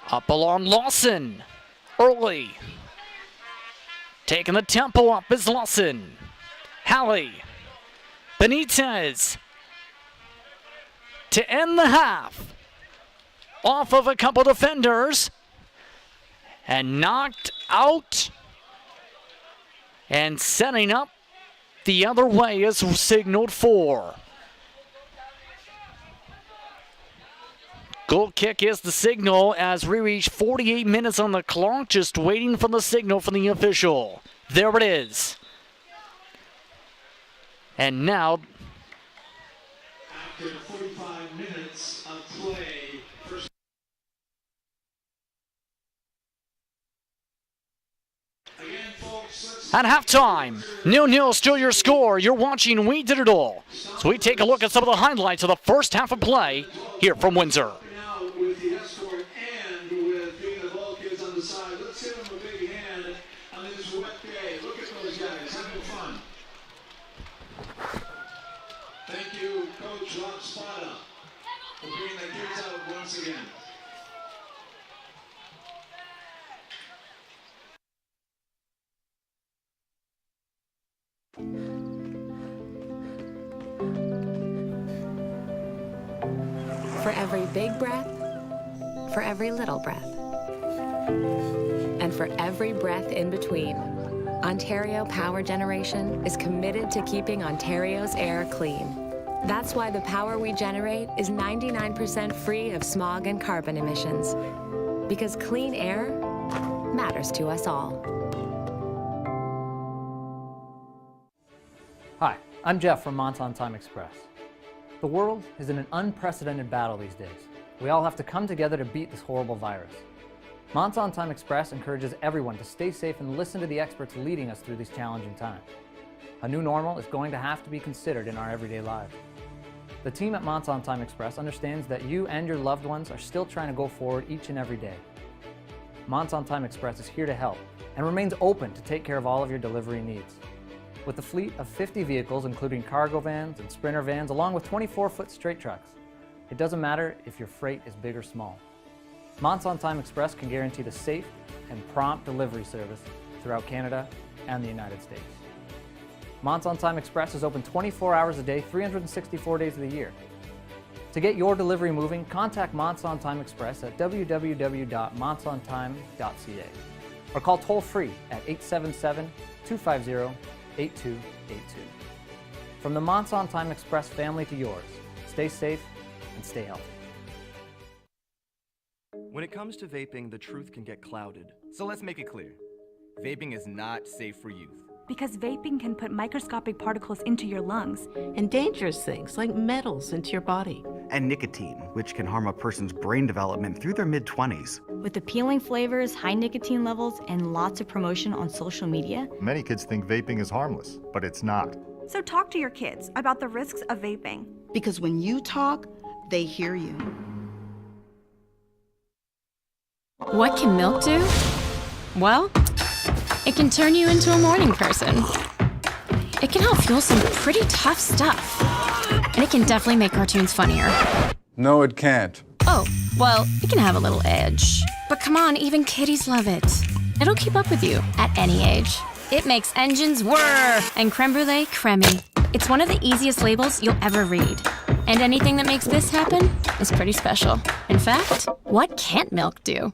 Up along Lawson. Early. Taking the tempo up is Lawson. Halley. Benitez. To end the half. Off of a couple defenders. And knocked out. And setting up the other way is signaled for. Goal kick is the signal as we reach 48 minutes on the clock, just waiting for the signal from the official. There it is. And now, after 45 minutes of play, again, folks, at halftime, 0-0 still your score. You're watching We Digital. So we take a look at some of the highlights of the first half of play here from Windsor. now with the escort and with being the ball kids on the side, let's give them a big hand on this wet day. Look at those guys having fun. Thank you, Coach Rob Spada, for bringing the kids out once again. For every big breath, for every little breath, and for every breath in between, Ontario Power Generation is committed to keeping Ontario's air clean. That's why the power we generate is 99% free of smog and carbon emissions. Because clean air matters to us all. Hi, I'm Jeff from Monson Time Express. The world is in an unprecedented battle these days. We all have to come together to beat this horrible virus. Monson Time Express encourages everyone to stay safe and listen to the experts leading us through these challenging times. A new normal is going to have to be considered in our everyday lives. The team at Monson Time Express understands that you and your loved ones are still trying to go forward each and every day. Monson Time Express is here to help and remains open to take care of all of your delivery needs. With a fleet of 50 vehicles, including cargo vans and sprinter vans, along with 24-foot straight trucks, it doesn't matter if your freight is big or small. Monson Time Express can guarantee the safe and prompt delivery service throughout Canada and the United States. Monson Time Express is open 24 hours a day, 364 days of the year. To get your delivery moving, contact Monson Time Express at www.monsontime.ca or call toll-free at 877-250-8282. From the Monson Time Express family to yours, stay safe and stay healthy. When it comes to vaping, the truth can get clouded. So let's make it clear. Vaping is not safe for youth. Because vaping can put microscopic particles into your lungs. And dangerous things like metals into your body. And nicotine, which can harm a person's brain development through their mid-20s. With appealing flavors, high nicotine levels, and lots of promotion on social media. Many kids think vaping is harmless, but it's not. So talk to your kids about the risks of vaping. Because when you talk, they hear you. What can milk do? Well, it can turn you into a morning person. It can help fuel some pretty tough stuff. And it can definitely make cartoons funnier. No, it can't. Oh, well, it can have a little edge. But come on, even kiddies love it. It'll keep up with you at any age. It makes engines whir and creme brulee creamy. It's one of the easiest labels you'll ever read. And anything that makes this happen is pretty special. In fact, what can't milk do?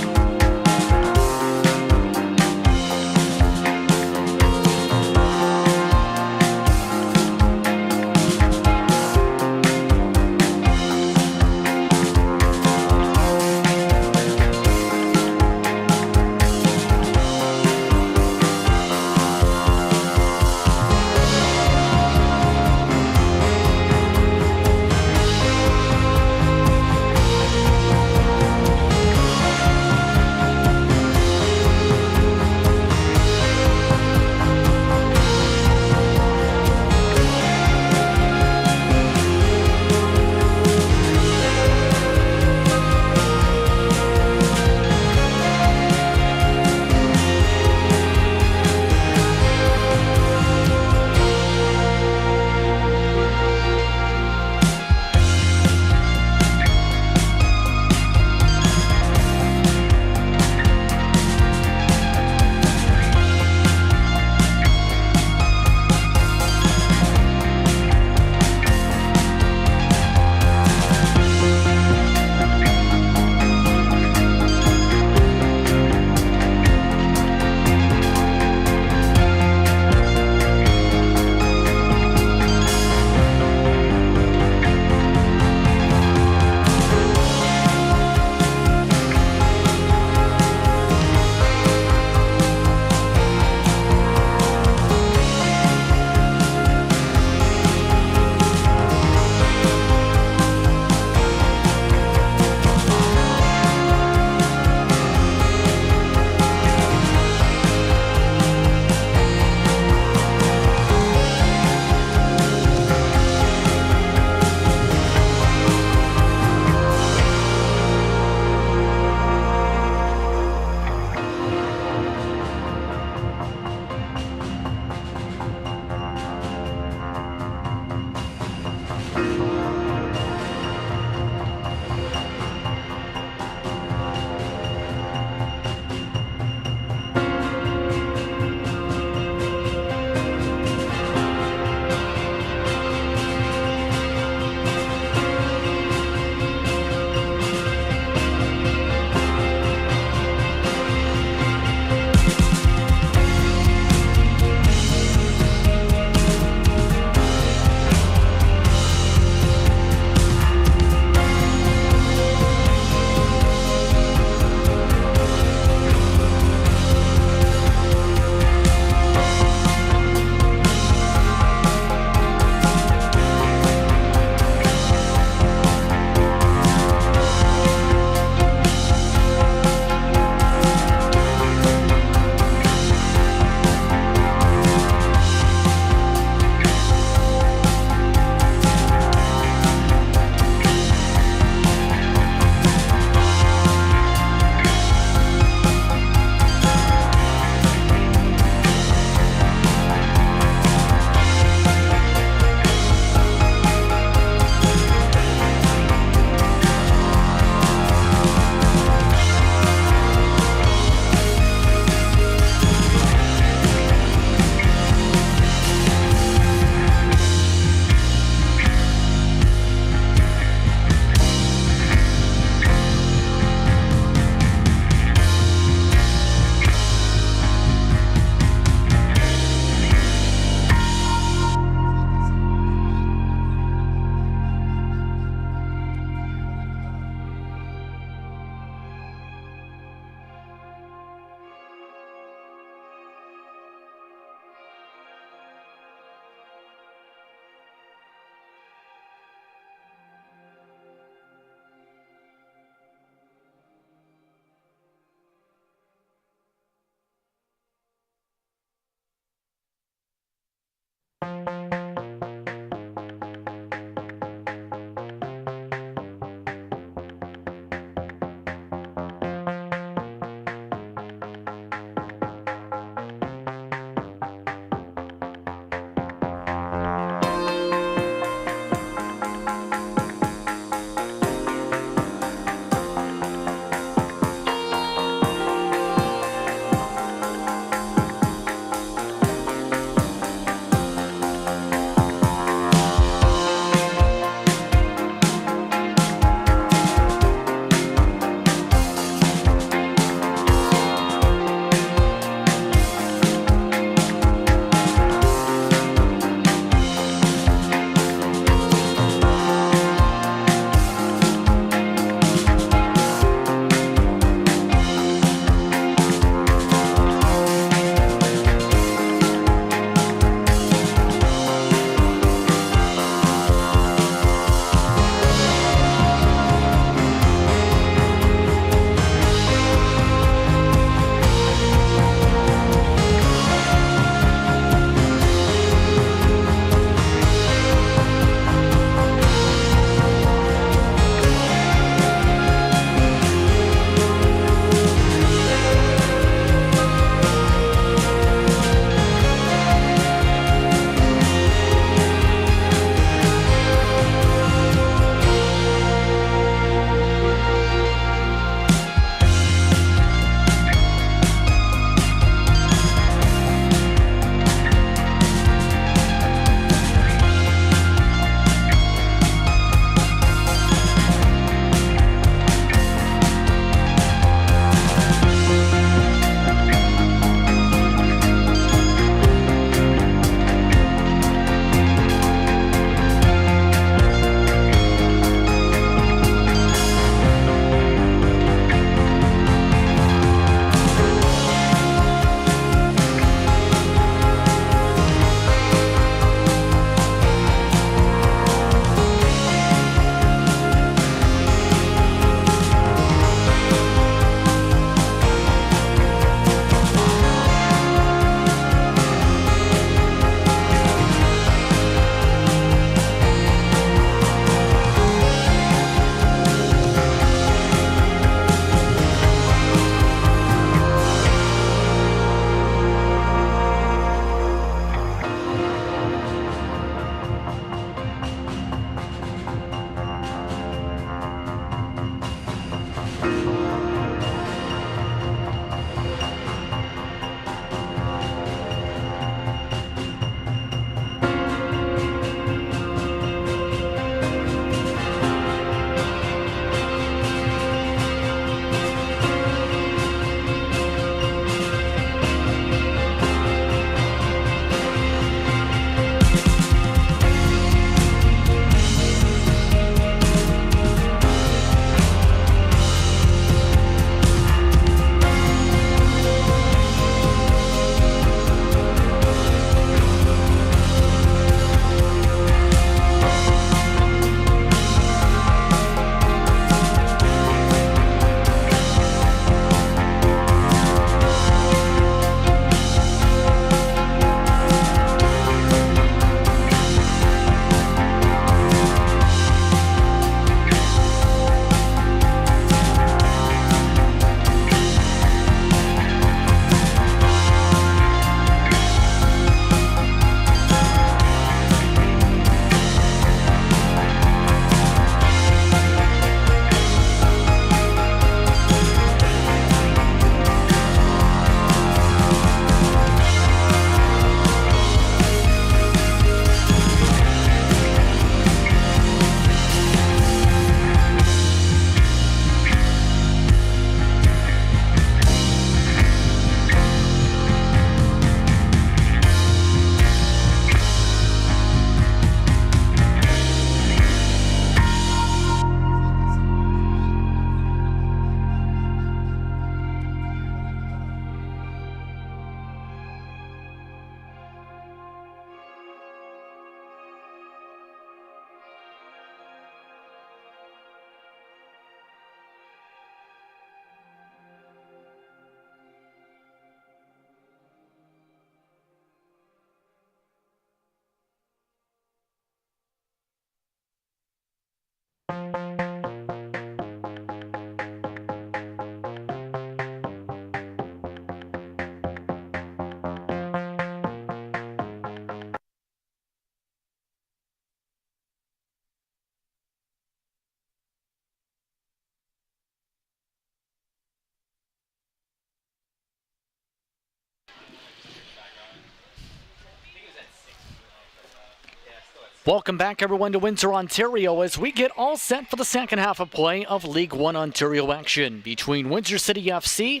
Welcome back, everyone, to Windsor, Ontario, as we get all set for the second half of play of League One Ontario action between Windsor City FC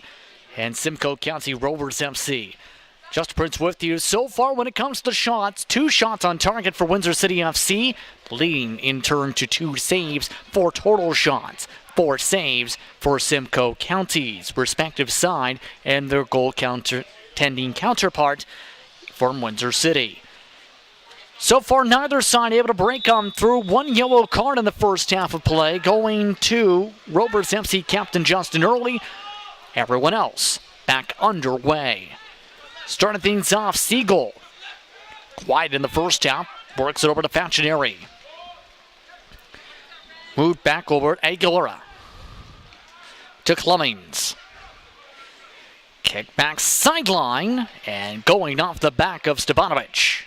and Simcoe County Rovers FC. Just Prince with you. So far, when it comes to shots, 2 shots on target for Windsor City FC, leading in turn to 2 saves, 4 total shots, 4 saves for Simcoe County's respective side and their goal-tending counterpart from Windsor City. So far, neither side able to break on through. 1 yellow card in the first half of play, going to Rovers FC captain Justin Early. Everyone else back underway. Starting things off, Siegel. Quiet in the first half, works it over to Facineri. Moved back over to Aguilera. To Clemens. Kick back sideline, and going off the back of Stevanovic.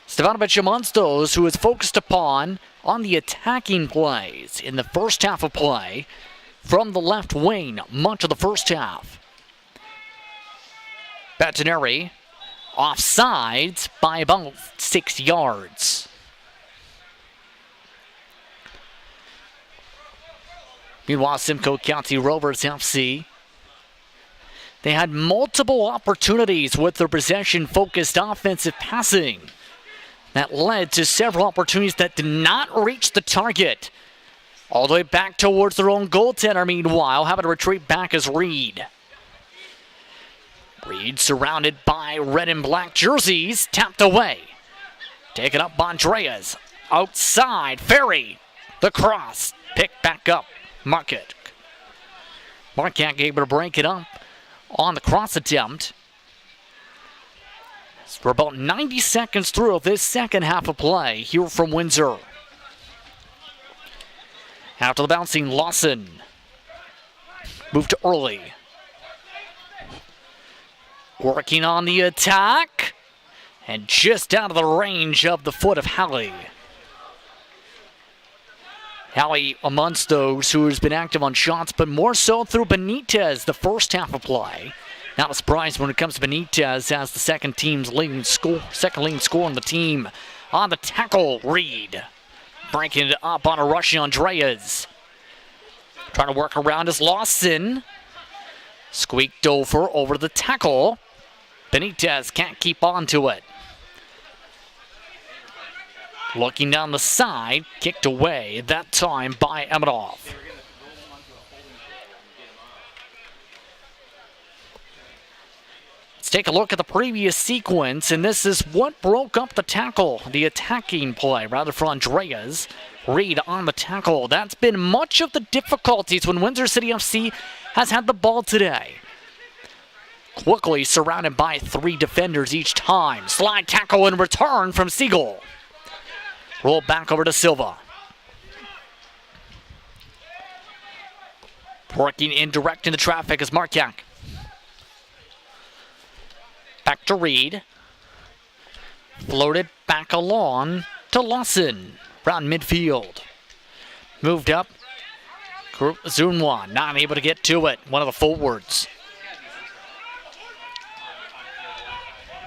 Stevanovic amongst those who is focused upon on the attacking plays in the first half of play from the left wing much of the first half. Facineri offsides by about 6 yards. Meanwhile, Simcoe County Rovers FC, they had multiple opportunities with their possession-focused offensive passing. That led to several opportunities that did not reach the target. All the way back towards their own goaltender, meanwhile, having to retreat back as Reed. Reed surrounded by red and black jerseys, tapped away. Taken up by Andreas. Outside, Ferry. The cross, picked back up. Market able to break it up on the cross attempt. We're about 90 seconds through this second half of play here from Windsor. After the bouncing, Lawson. Moved to Early. Working on the attack. And just out of the range of the foot of Halley. Halley amongst those who has been active on shots, but more so through Benitez the first half of play. Not a surprise when it comes to Benitez as the second leading scorer on the team. On the tackle, Reed. Breaking it up on a rushing Andreas. Trying to work around is Lawson. Squeaked over the tackle. Benitez can't keep on to it. Looking down the side, kicked away, that time by Eminov. Let's take a look at the previous sequence, and this is what broke up the tackle, the attacking play, rather for Andreas. Reed on the tackle. That's been much of the difficulties when Windsor City FC has had the ball today. Quickly surrounded by 3 defenders each time. Slide tackle in return from Siegel. Roll back over to Silva. Working indirect into traffic is Markiak. Back to Reed. Floated back along to Lawson. Around midfield. Moved up. Zunwa not able to get to it. One of the forwards.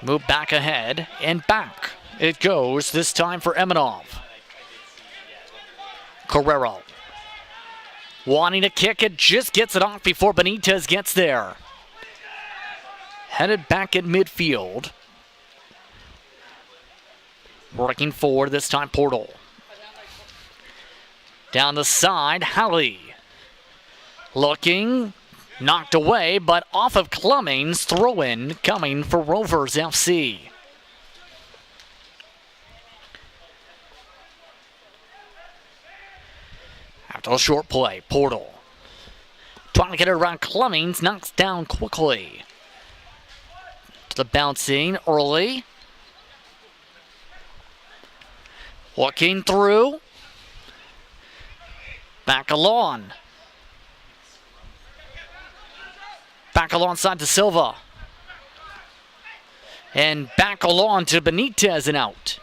Move back ahead and back. It goes this time for Eminov. Carrero. Wanting to kick it, just gets it off before Benitez gets there. Headed back at midfield. Working forward this time, Portal. Down the side, Halley. Looking, knocked away, but off of Clemens, throw-in coming for Rovers FC. After a short play, Portal. Trying to get it around Clemens, knocks down quickly. To the bouncing, Early. Looking through. Back along. Back alongside to Silva. And back along to Benitez and out.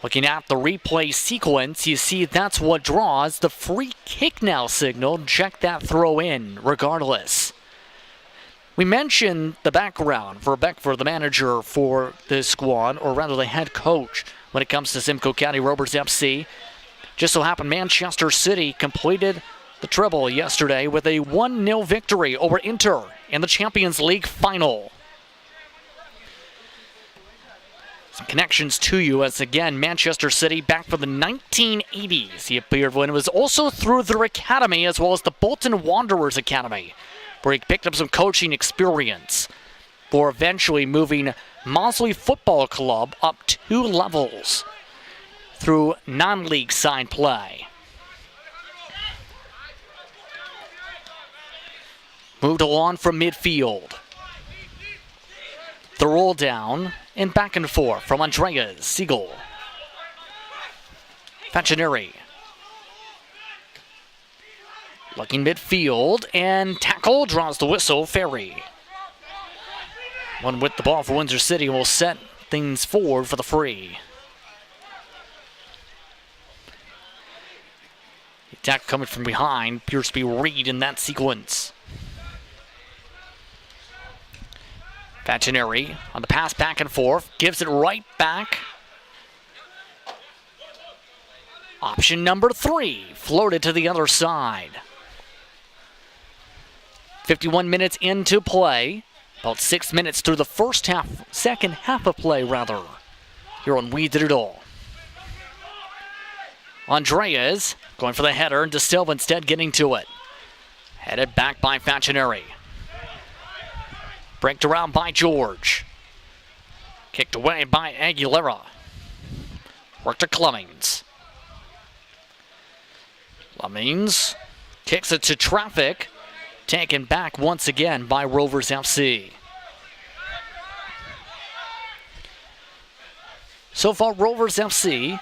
Looking at the replay sequence, you see that's what draws the free kick now signal. Check that throw in regardless. We mentioned the background for the manager for this squad, or rather the head coach when it comes to Simcoe County Rovers FC. Just so happened Manchester City completed the treble yesterday with a 1-0 victory over Inter in the Champions League final. Some connections to you as, again, Manchester City back from the 1980s. He appeared when it was also through their academy as well as the Bolton Wanderers Academy, where he picked up some coaching experience for eventually moving Mosley Football Club up 2 levels through non-league side play. Moved along from midfield. The roll down and back and forth from Andreas Siegel. Facineri. Looking midfield and tackle, draws the whistle, Ferry. One with the ball for Windsor City will set things forward for the free. The attack coming from behind appears to be Reed in that sequence. Facineri on the pass back and forth, gives it right back. Option number 3, floated to the other side. 51 minutes into play, about 6 minutes through the second half of play rather, here on We Digital. Andreas going for the header, and De Silva instead getting to it. Headed back by Facineri. Breaked around by George. Kicked away by Aguilera. Work to Clemmings. Clemmings kicks it to traffic. Taken back once again by Rovers FC. So far, Rovers FC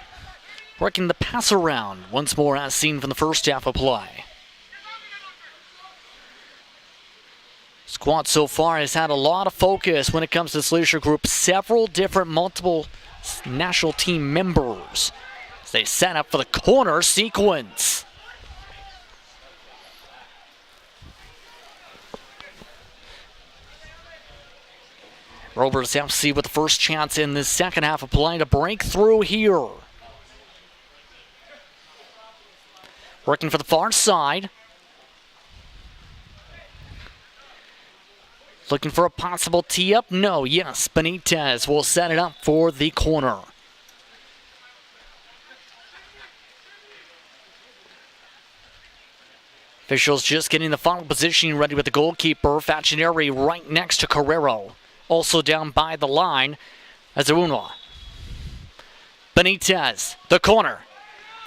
working the pass around once more as seen from the first half of play. Squad so far has had a lot of focus when it comes to this leadership group. Several different multiple national team members as they set up for the corner sequence. Rovers FC with the first chance in the second half of play to break through here. Working for the far side. Looking for a possible tee-up? No, yes, Benitez will set it up for the corner. Officials just getting the final positioning ready with the goalkeeper, Facineri, right next to Carrero. Also down by the line, Azarunwa. Benitez, the corner.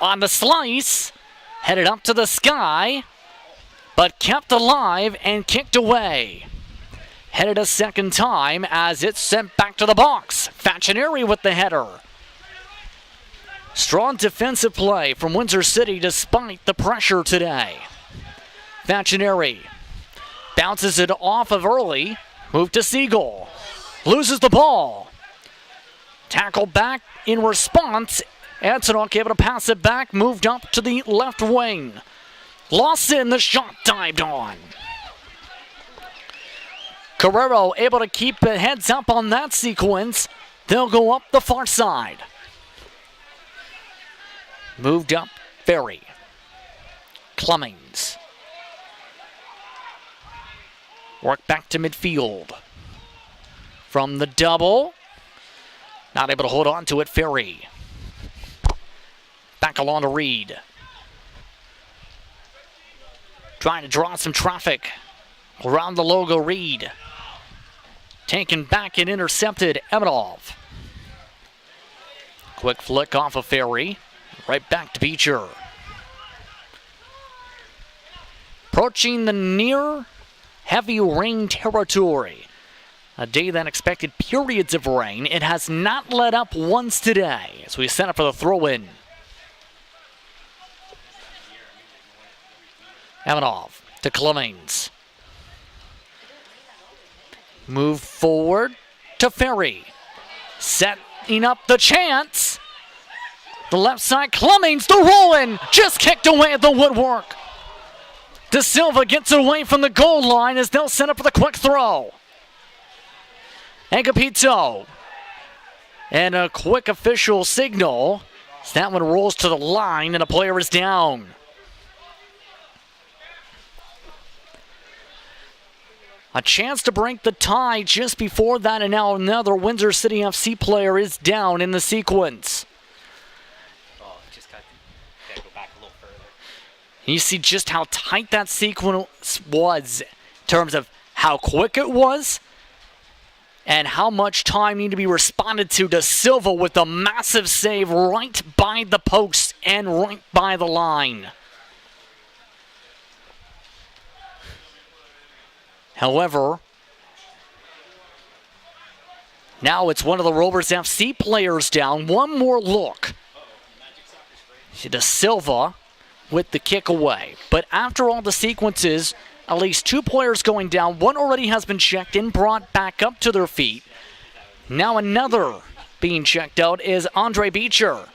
On the slice, headed up to the sky, but kept alive and kicked away. Headed a second time as it's sent back to the box. Facineri with the header. Strong defensive play from Windsor City despite the pressure today. Facineri bounces it off of early. Move to Siegel. Loses the ball. Tackle back in response. Antonok able to pass it back. Moved up to the left wing. Lost in, the shot dived on. Carrero able to keep the heads up on that sequence. They'll go up the far side. Moved up, Ferry. Clemmings. Work back to midfield. From the double. Not able to hold on to it, Ferry. Back along to Reed. Trying to draw some traffic around the logo, Reed. Taken back and intercepted, Emanov. Quick flick off of Ferry. Right back to Beecher. Approaching the near heavy rain territory. A day that expected periods of rain. It has not let up once today as we set up for the throw-in. Emanov to Clemmings. Move forward to Ferry. Setting up the chance. The left side, Cummings, the roll-in, just kicked away at the woodwork. De Silva gets away from the goal line as they'll set up for the quick throw. Agapito. And a quick official signal. So that one rolls to the line and a player is down. A chance to break the tie just before that, and now another Windsor City FC player is down in the sequence. Oh, just gotta go back a little further. You see just how tight that sequence was in terms of how quick it was and how much time needed to be responded to. De Silva with a massive save right by the post and right by the line. However, now it's one of the Rovers FC players down. One more look. De Silva with the kick away. But after all the sequences, at least 2 players going down. One already has been checked and brought back up to their feet. Now another being checked out is Andre Beecher.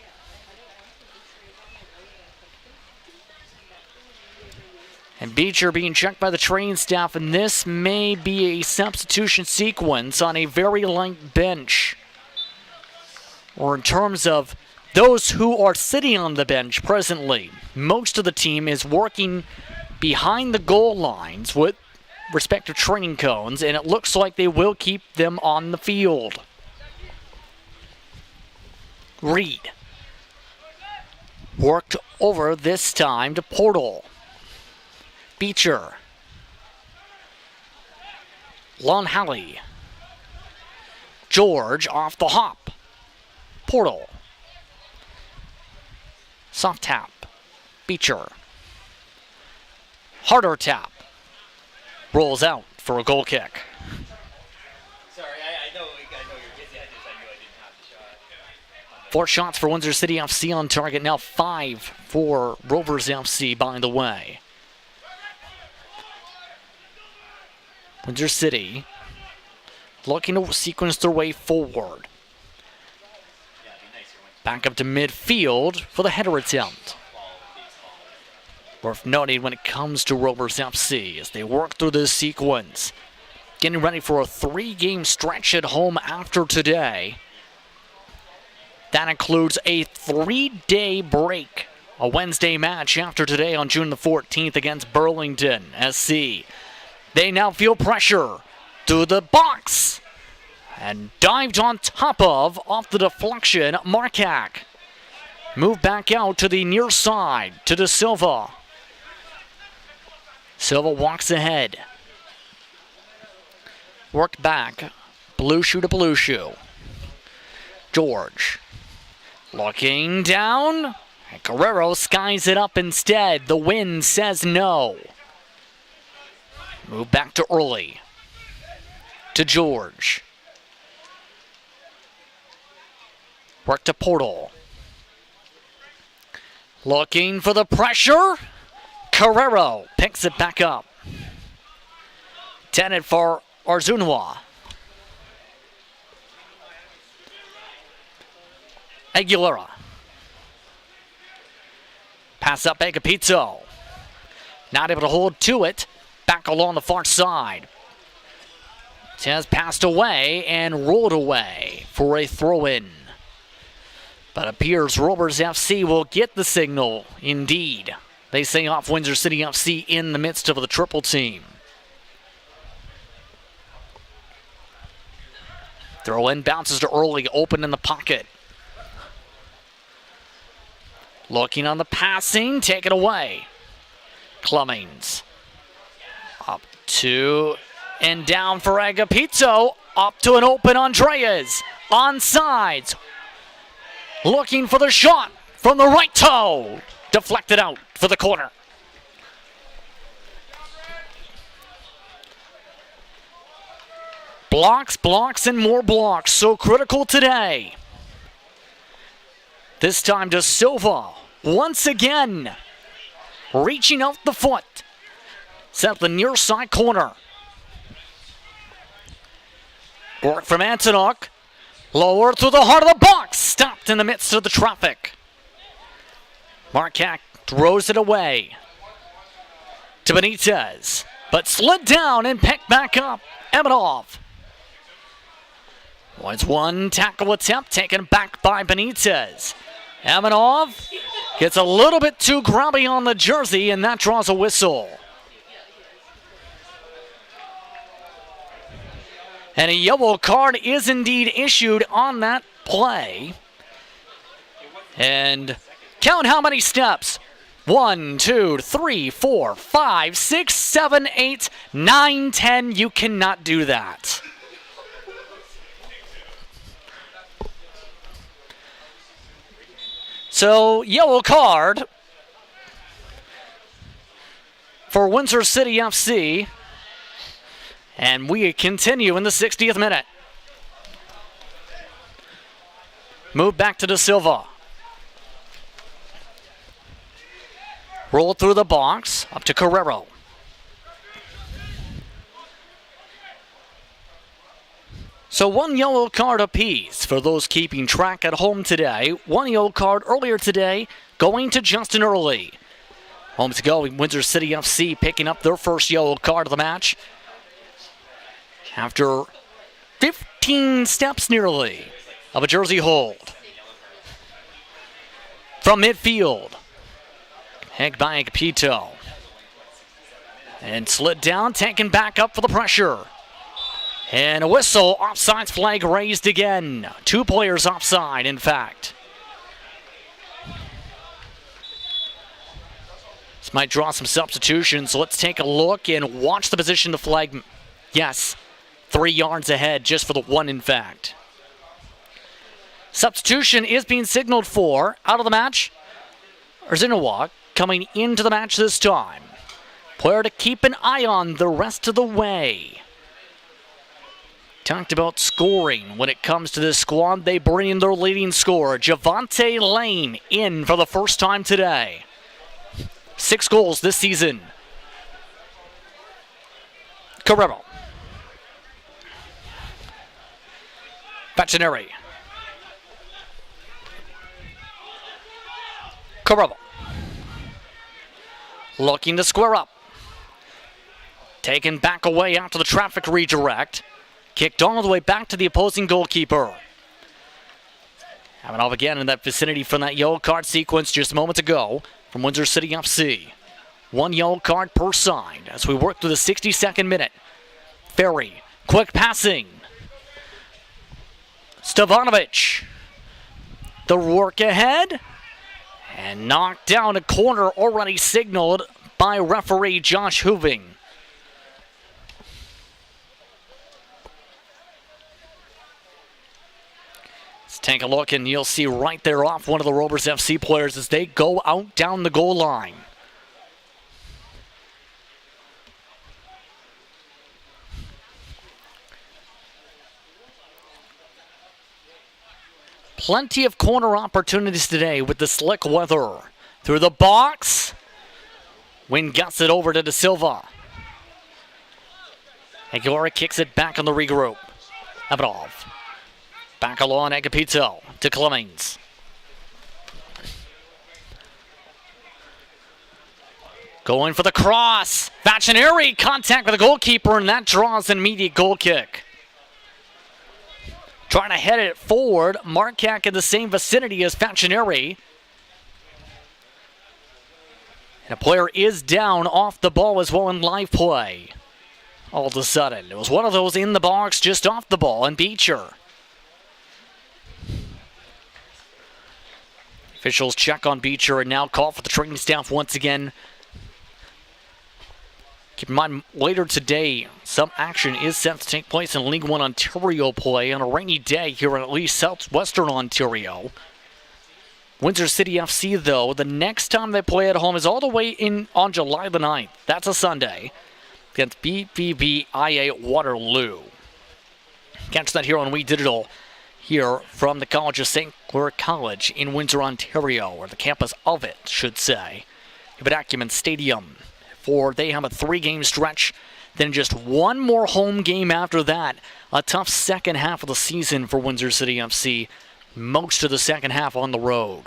And Beecher being checked by the training staff, and this may be a substitution sequence on a very light bench. Or in terms of those who are sitting on the bench presently, most of the team is working behind the goal lines with respective training cones, and it looks like they will keep them on the field. Reed. Worked over this time to Portal. Beecher. Lonhalley. George off the hop. Portal. Soft tap. Beecher. Harder tap. Rolls out for a goal kick. Sorry, I know you're busy. I knew I didn't have the shot. 4 shots for Windsor City FC on target. Now 5 for Rovers FC, by the way. Windsor City looking to sequence their way forward. Back up to midfield for the header attempt. Worth noting when it comes to Rovers FC as they work through this sequence. Getting ready for a 3-game stretch at home after today. That includes a 3-day break. A Wednesday match after today on June the 14th against Burlington SC. They now feel pressure through the box. And dived on top of, off the deflection, Markak. Move back out to the near side to De Silva. Silva walks ahead. Worked back. Blue shoe to blue shoe. George. Looking down. And Guerrero skies it up instead. The wind says no. Move back to Early. To George. Work to Portal. Looking for the pressure. Guerrero picks it back up. Intended for Arzunwa. Aguilera. Pass up Agapito. Not able to hold to it. Back along the far side. It has passed away and rolled away for a throw-in. But appears Rovers FC will get the signal. Indeed. They say off Windsor City FC in the midst of the triple team. Throw-in bounces to Early, open in the pocket. Looking on the passing, take it away. Cummings. Up to and down for Agapito. Up to an open Andreas. Onsides. Looking for the shot from the right toe. Deflected out for the corner. Blocks, blocks, and more blocks. So critical today. This time to Silva. Once again. Reaching out the foot. Set up the near side corner. Work from Antonok. Lower through the heart of the box. Stopped in the midst of the traffic. Marquette throws it away to Benitez, but slid down and picked back up. Emanov. Was one tackle attempt taken back by Benitez. Emanov gets a little bit too grabby on the jersey, and that draws a whistle. And a yellow card is indeed issued on that play. And count how many steps. 1, 2, 3, 4, 5, 6, 7, 8, 9, 10. You cannot do that. So, yellow card for Windsor City FC. And we continue in the 60th minute. Move back to De Silva. Roll it through the box, up to Carrero. So one yellow card apiece for those keeping track at home today. One yellow card earlier today going to Justin Early. Home to go, Windsor City FC picking up their first yellow card of the match after 15 steps nearly of a jersey hold. From midfield, hegged by Agapito. And slid down, taken back up for the pressure. And a whistle, offside flag raised again. 2 players offside, in fact. This might draw some substitutions. So let's take a look and watch the position the flag. Yes, 3 yards ahead, just for the 1, in fact. Substitution is being signaled for. Out of the match, Erzinowa coming into the match this time. Player to keep an eye on the rest of the way. Talked about scoring when it comes to this squad. They bring in their leading scorer, Javante Lane, in for the first time today. 6 goals this season. Carrero. Bacineri. Carrero. Looking to square up. Taken back away after the traffic redirect. Kicked all the way back to the opposing goalkeeper. Having off again in that vicinity from that yellow card sequence just moments ago from Windsor City FC. 1 yellow card per side as we work through the 62nd minute. Ferry, quick passing. Stevanovic. The work ahead. And knocked down a corner already signaled by referee Josh Hooving. Let's take a look, and you'll see right there off one of the Rovers FC players as they go out down the goal line. Plenty of corner opportunities today with the slick weather. Through the box. Wynn gets it over to De Silva. Aguirre kicks it back on the regroup. Abadov. Back along Agapito to Clemens. Going for the cross. Bacineri, contact with the goalkeeper, and that draws an immediate goal kick. Trying to head it forward. Marquette in the same vicinity as Bacineri. And a player is down off the ball as well in live play. All of a sudden, it was one of those in the box just off the ball, and Beecher. Officials check on Beecher and now call for the training staff once again. Keep in mind, later today, some action is set to take place in League One Ontario play on a rainy day here in at least southwestern Ontario. Windsor City FC, though, the next time they play at home is all the way in on July the 9th. That's a Sunday against BVBIA Waterloo. Catch that here on We Digital, here from the College of St. Clair College in Windsor, Ontario, or the campus of it, should say. At Acumen Stadium. They have a 3-game stretch, then just 1 more home game after that. A tough second half of the season for Windsor City FC. Most of the second half on the road.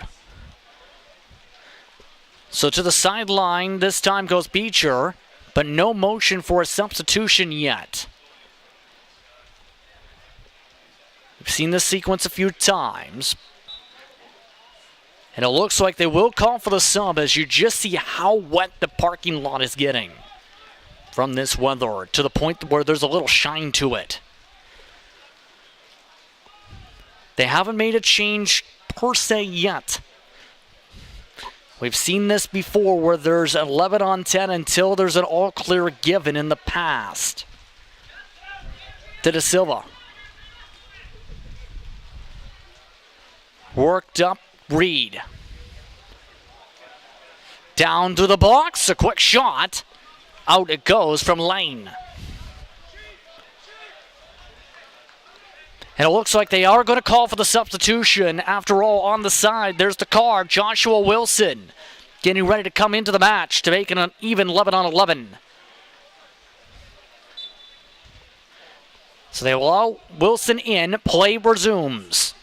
So to the sideline, this time goes Beecher, but no motion for a substitution yet. We've seen this sequence a few times. And it looks like they will call for the sub as you just see how wet the parking lot is getting from this weather to the point where there's a little shine to it. They haven't made a change per se yet. We've seen this before where there's 11 on 10 until there's an all clear given in the past. To Da Silva. Worked up Reed. Down to the box, a quick shot. Out it goes from Lane. And it looks like they are going to call for the substitution. After all, on the side, there's the card, Joshua Wilson, getting ready to come into the match to make it an even 11 on 11. So they allow Wilson in, play resumes.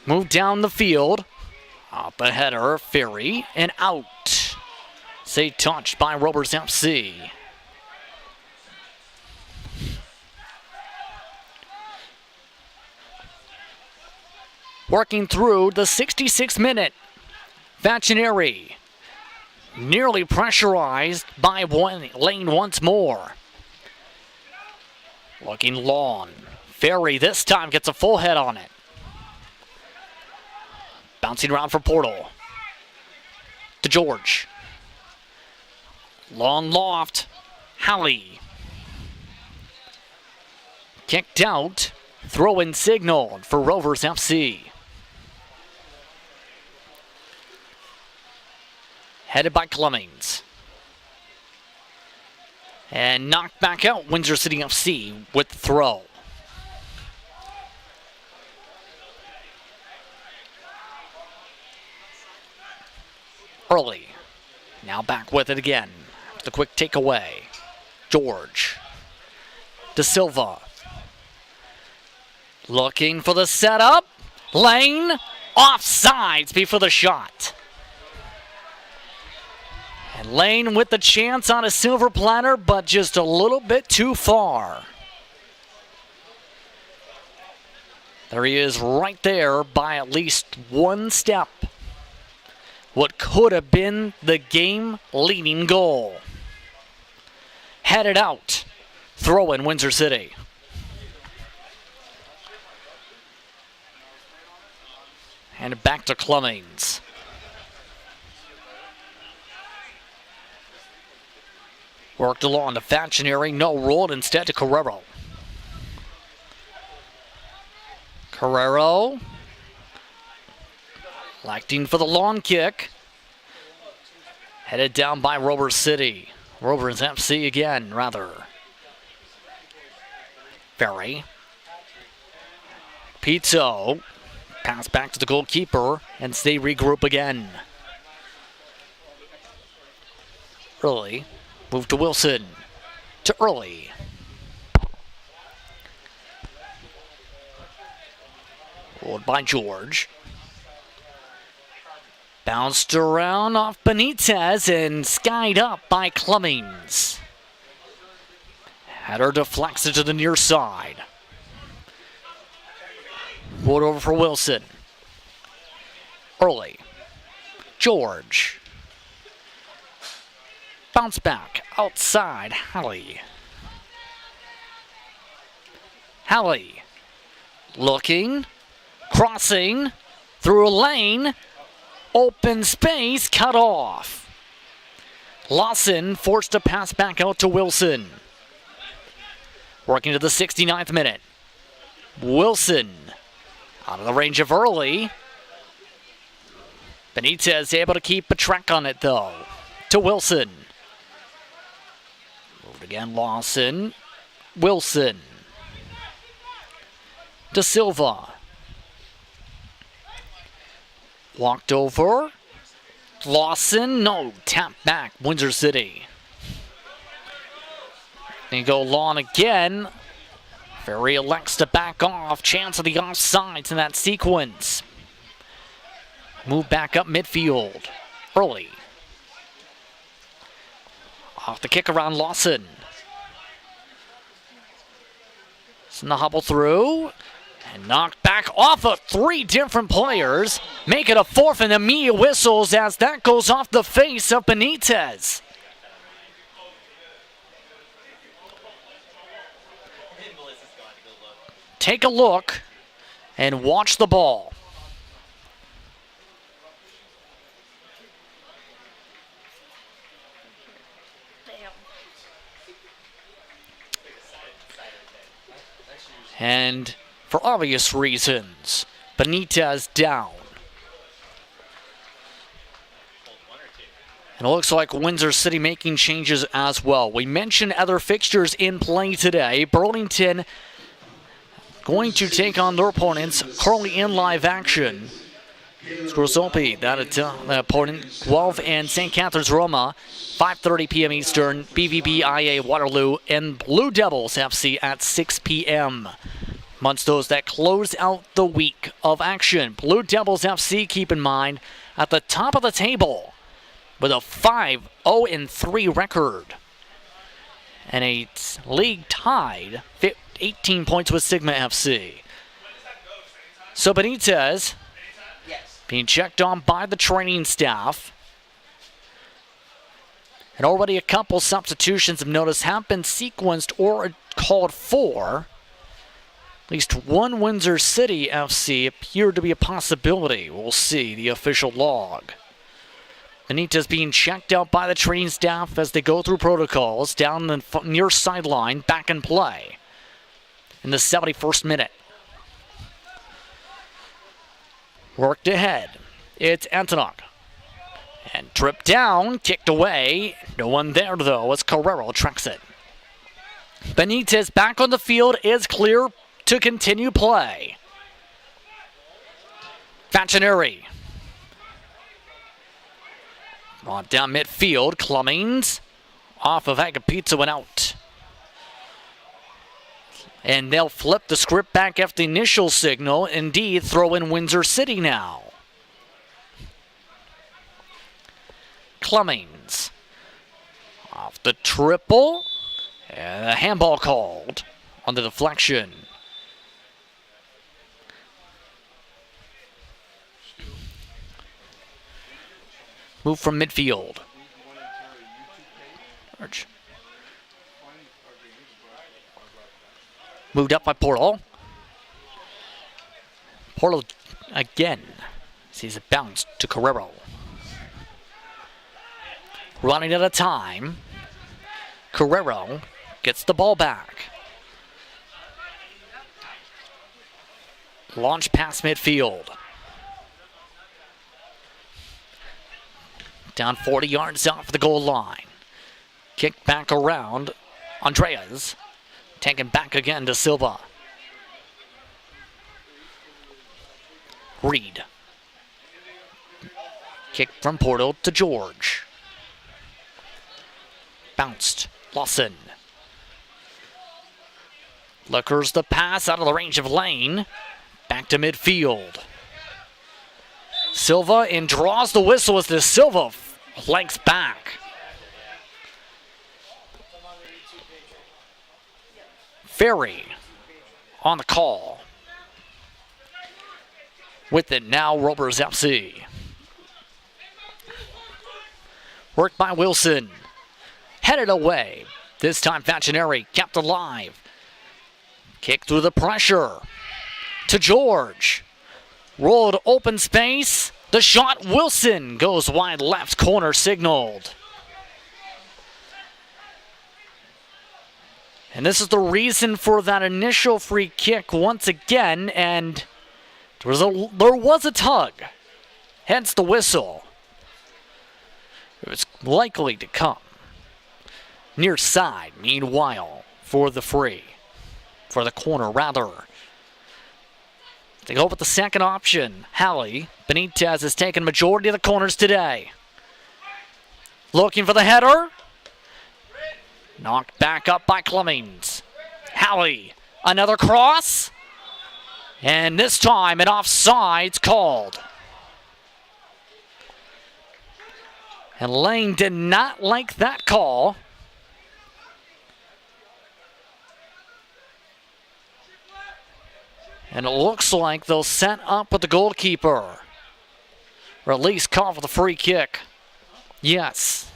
Move down the field. Up a header, Ferry, and out. Say touched by Rovers FC. Working through the 66th minute. Vacineri nearly pressurized by Lane once more. Looking long. Ferry this time gets a full head on it. Bouncing around for Portal. To George. Long loft. Halley. Kicked out. Throw-in signal for Rovers FC. Headed by Clemmings. And knocked back out Windsor City FC with the throw. Early. Now back with it again. The quick takeaway. George. Da Silva. Looking for the setup. Lane. Offsides before the shot. And Lane with the chance on a silver platter, but just a little bit too far. There he is right there by at least one step. What could have been the game-leading goal. Headed out. Throw in Windsor City. And back to Clemmings. Worked along to Vacineri, no rolled instead to Carrero. Carrero. Electing for the long kick. Headed down by Rovers City. Rovers FC again, rather. Ferry. Pizzo. Pass back to the goalkeeper, and they regroup again. Early. Move to Wilson. To Early. Rolled by George. Bounced around off Benitez and skied up by Clemmings. Header deflects it to the near side. Rolled over for Wilson. Early. George. Bounce back. Outside. Halley. Halley. Looking. Crossing. Through a lane. Open space. Cut off. Lawson forced to pass back out to Wilson. Working to the 69th minute. Wilson. Out of the range of Early. Benitez able to keep a track on it though. To Wilson. Moved again, Lawson. Wilson. Da Silva. Walked over. Lawson, no, tap back, Windsor City. They go long again. Ferry elects to back off. Chance of the offsides in that sequence. Move back up midfield. Early. Off the kick around Lawson. The hobble through and knocked back off of 3 different players. Make it a 4th and immediate whistles as that goes off the face of Benitez. Take a look and watch the ball. And for obvious reasons, Benitez down. And it looks like Windsor City making changes as well. We mentioned other fixtures in play today. Burlington going to take on their opponents currently in live action. Scorsopi, that opponent, Guelph and St. Catharines Roma, 5:30 p.m. Eastern, BVB-IA Waterloo, and Blue Devils FC at 6 p.m. Amongst those that close out the week of action. Blue Devils FC, keep in mind, at the top of the table with a 5-0-3 record. And a league tied 18 points with Sigma FC. So Benitez being checked on by the training staff. And already a couple substitutions of notice have been sequenced or called for. At least one Windsor City FC appeared to be a possibility. We'll see the official log. Benitez being checked out by the training staff as they go through protocols down the near sideline, back in play in the 71st minute. Worked ahead. It's Antonok. And tripped down, kicked away. No one there, though, as Carrero tracks it. Benitez back on the field, is clear to continue play. Facineri. On down midfield, Cummings. Off of Agapizza and out. And they'll flip the script back after the initial signal. Indeed, throw in Windsor City now. Cummings. Off the triple. And a handball called on the deflection. Move from midfield. Arch. Moved up by Portal. Portal again sees it bounce to Carrero. Running at a time. Carrero gets the ball back. Launch past midfield. Down 40 yards off the goal line. Kick back around. Andreas. Taken back again to Silva. Reed. Kick from Portal to George. Bounced. Lawson. Lookers the pass out of the range of Lane. Back to midfield. Silva and draws the whistle as the Silva flanks back. Ferry on the call. With it now, Rovers FC. Worked by Wilson. Headed away. This time Facineri kept alive. Kick through the pressure. To George. Rolled open space. The shot, Wilson goes wide left corner signaled. And this is the reason for that initial free kick once again, and there was a tug, hence the whistle. It was likely to come. Near side, meanwhile, for the corner rather. They go with the second option. Halley. Benitez has taken majority of the corners today. Looking for the header. Knocked back up by Cummings. Halley. Another cross. And this time an offside's called. And Lane did not like that call. And it looks like they'll set up with the goalkeeper. Or at least call for the free kick. Yes.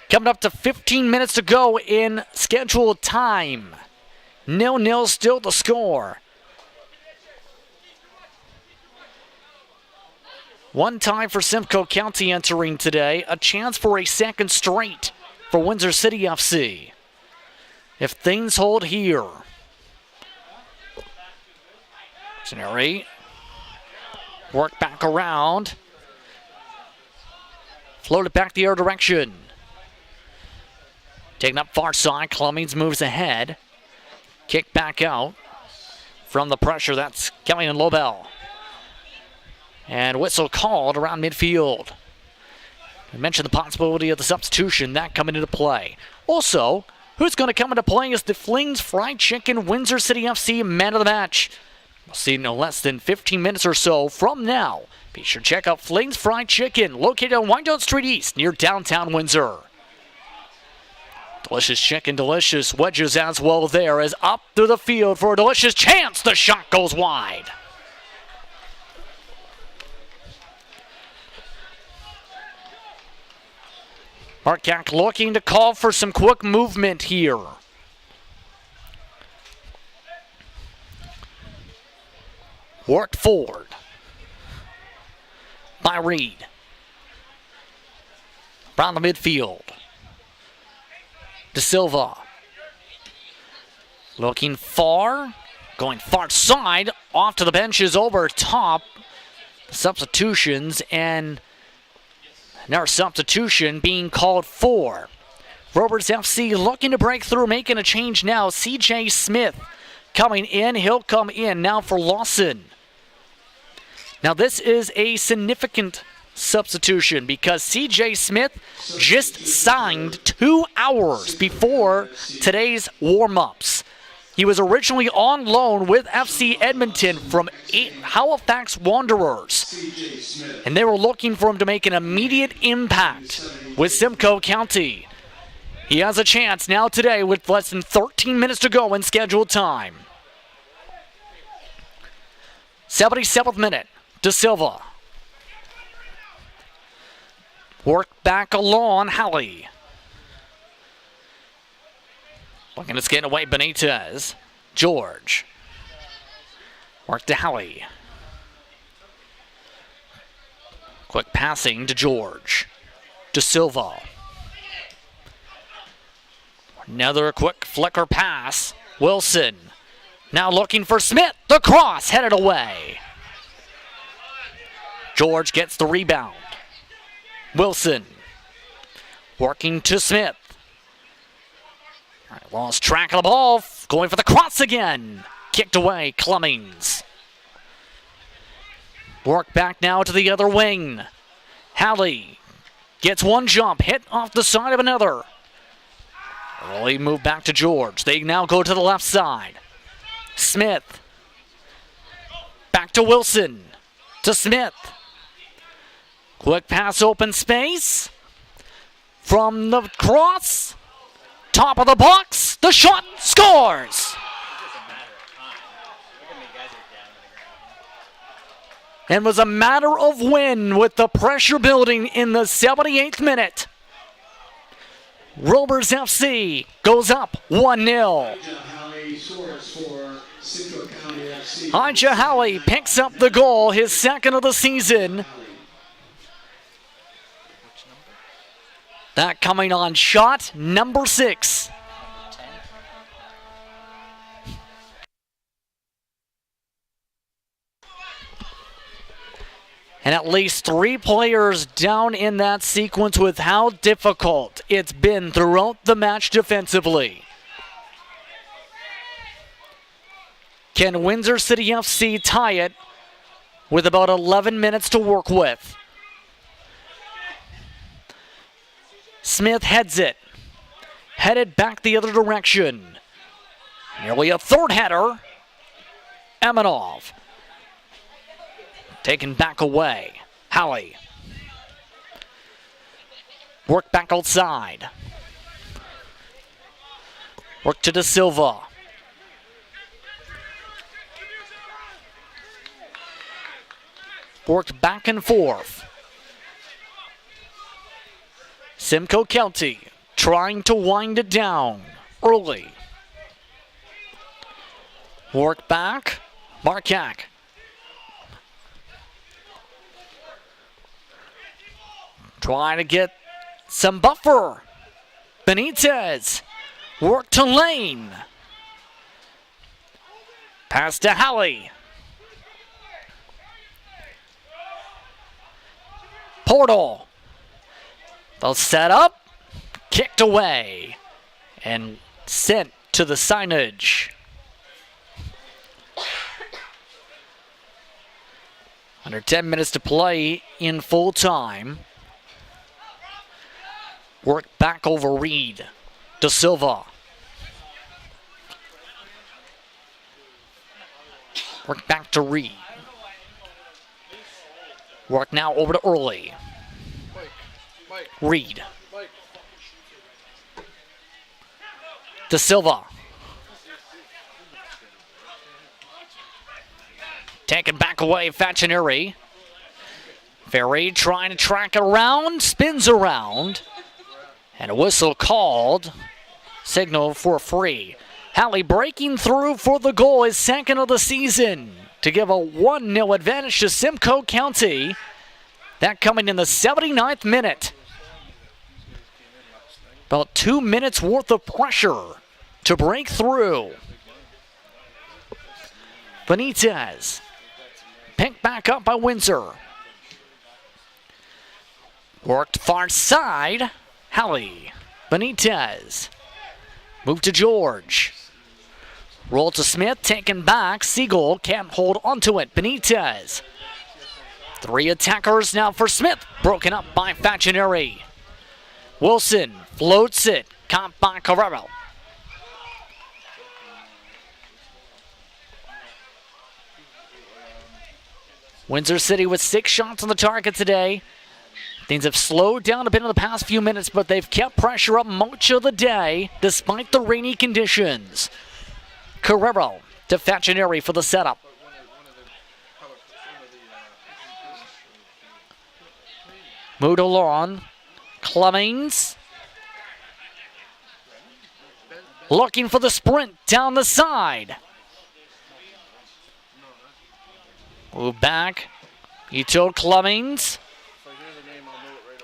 Coming up to 15 minutes to go in scheduled time. 0-0 still the score. One time for Simcoe County entering today. A chance for a second straight for Windsor City FC. If things hold here. Missionary. Work back around. Floated back the other direction. Taking up far side. Cummings moves ahead. Kick back out. From the pressure, that's coming in Lobel. And whistle called around midfield. I mentioned the possibility of the substitution, that coming into play. Also, who's going to come into play is the Flings Fried Chicken Windsor City FC man of the match. We'll see no less than 15 minutes or so from now. Be sure to check out Flings Fried Chicken, located on Wyandotte Street East near downtown Windsor. Delicious chicken, delicious wedges as well there, as up through the field for a delicious chance. The shot goes wide. Markak looking to call for some quick movement here. Worked forward by Reed. Around the midfield. De Silva. Looking far. Going far side. Off to the benches over top. Substitutions and another substitution being called for. Rovers FC looking to break through, making a change now. CJ Smith coming in. He'll come in now for Lawson. Now this is a significant substitution because CJ Smith just signed 2 hours before today's warm-ups. He was originally on loan with FC Edmonton from Halifax Wanderers. And they were looking for him to make an immediate impact with Simcoe County. He has a chance now today with less than 13 minutes to go in scheduled time. 77th minute, De Silva. Work back along, Halley. Looking to skate away, Benitez. George. Work to Halley. Quick passing to George. De Silva. Another quick flicker pass. Wilson. Now looking for Smith. The cross headed away. George gets the rebound. Wilson. Working to Smith. All right, lost track of the ball. Going for the cross again. Kicked away, Cummings. Work back now to the other wing. Halley gets one jump, hit off the side of another. Early move back to George. They now go to the left side. Smith. Back to Wilson. To Smith. Quick pass, open space. From the cross. Top of the box. The shot scores. And was a matter of when with the pressure building in the 78th minute. Rovers FC goes up 1-0. Elijah Halley picks up the goal, his second of the season. That coming on shot number 6. And at least 3 players down in that sequence with how difficult it's been throughout the match defensively. Can Windsor City FC tie it with about 11 minutes to work with? Smith heads it. Headed back the other direction. Nearly a third header. Emanov. Taken back away. Halley. Work back outside. Work to Da Silva. Worked back and forth. Simcoe County trying to wind it down early. Work back. Markak. Trying to get some buffer. Benitez. Work to Lane. Pass to Halley. Portal. They'll set up. Kicked away. And sent to the signage. Under 10 minutes to play in full time. Work back over Reed. Da Silva. Work back to Reed. Work now over to Early. Reed. Da Silva. Taken back away, Facineri. Ferry trying to track it around, spins around. And a whistle called. Signal for free. Halley breaking through for the goal, his second of the season, to give a 1-0 advantage to Simcoe County. That coming in the 79th minute. About 2 minutes worth of pressure to break through. Benitez. Picked back up by Windsor. Worked far side. Halley. Benitez. Move to George. Roll to Smith, taken back. Siegel can't hold onto it. Benitez. 3 attackers now for Smith. Broken up by Facineri. Wilson floats it. Caught by Carrero. Windsor City with 6 shots on the target today. Things have slowed down a bit in the past few minutes, but they've kept pressure up much of the day despite the rainy conditions. Carrero to Facineri for the setup. Moudalon. Clemmings. Looking for the sprint down the side. Move back. Ito Clemmings.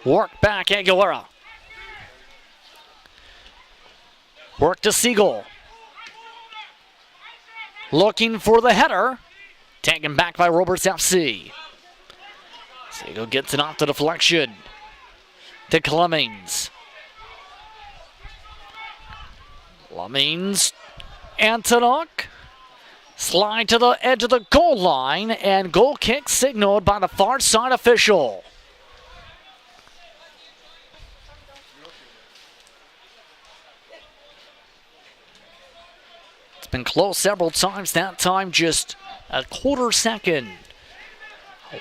Work back, Aguilera. Work to Siegel. Looking for the header. Taken back by Rovers FC. Siegel gets it off the deflection. To Clemmings. Clemmings. Antonuk. Slide to the edge of the goal line, and goal kick signaled by the far side official. It's been close several times, that time just a quarter second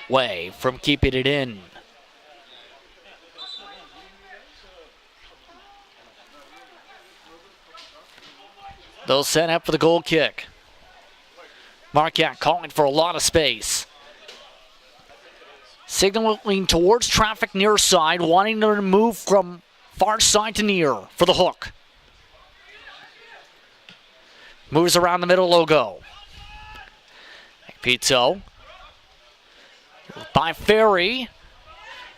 away from keeping it in. They'll set up for the goal kick. Marquette calling for a lot of space. Signaling towards traffic near side, wanting to move from far side to near for the hook. Moves around the middle logo. Pito. By Ferry.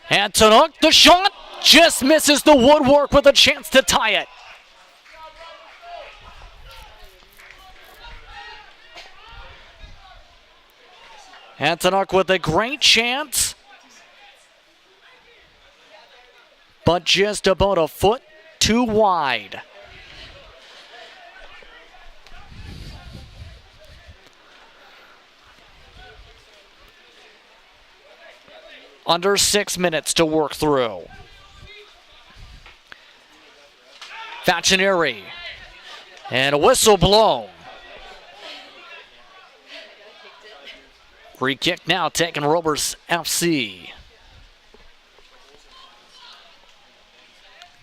Antonuk, the shot just misses the woodwork with a chance to tie it. Antonuk with a great chance, but just about a foot too wide. Under 6 minutes to work through. Facineri, and a whistle blown. Free kick now taking Rovers FC.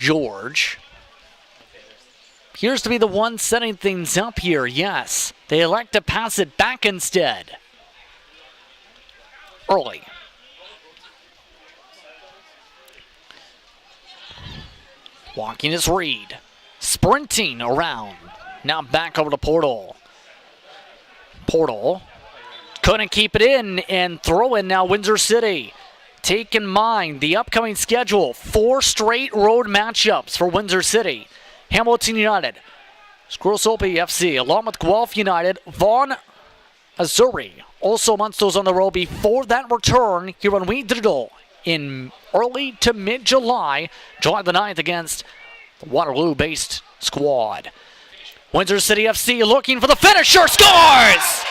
George. Appears to be the one setting things up here, yes. They elect to pass it back instead. Early. Walking is Reed. Sprinting around. Now back over to Portal. Portal couldn't keep it in and throw in now Windsor City. Take in mind the upcoming schedule. 4 straight road matchups for Windsor City. Hamilton United, Scrosopi FC, along with Guelph United, Vaughan Azuri. Also amongst those on the road before that return here on Weed Digital in early to mid-July, July the 9th against the Waterloo-based squad. Windsor City FC looking for the finisher, scores!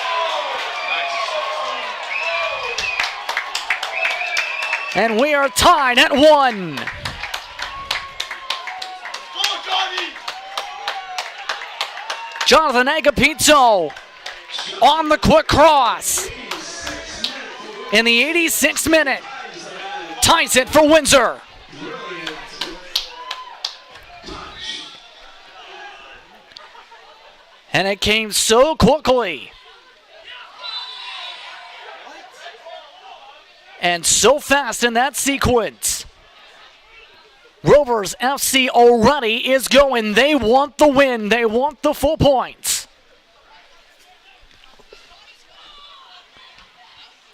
And we are tied at 1. Jonathan Agapito on the quick cross. In the 86th minute, ties it for Windsor. And it came so quickly. And so fast in that sequence. Rovers FC already is going. They want the win. They want the full points.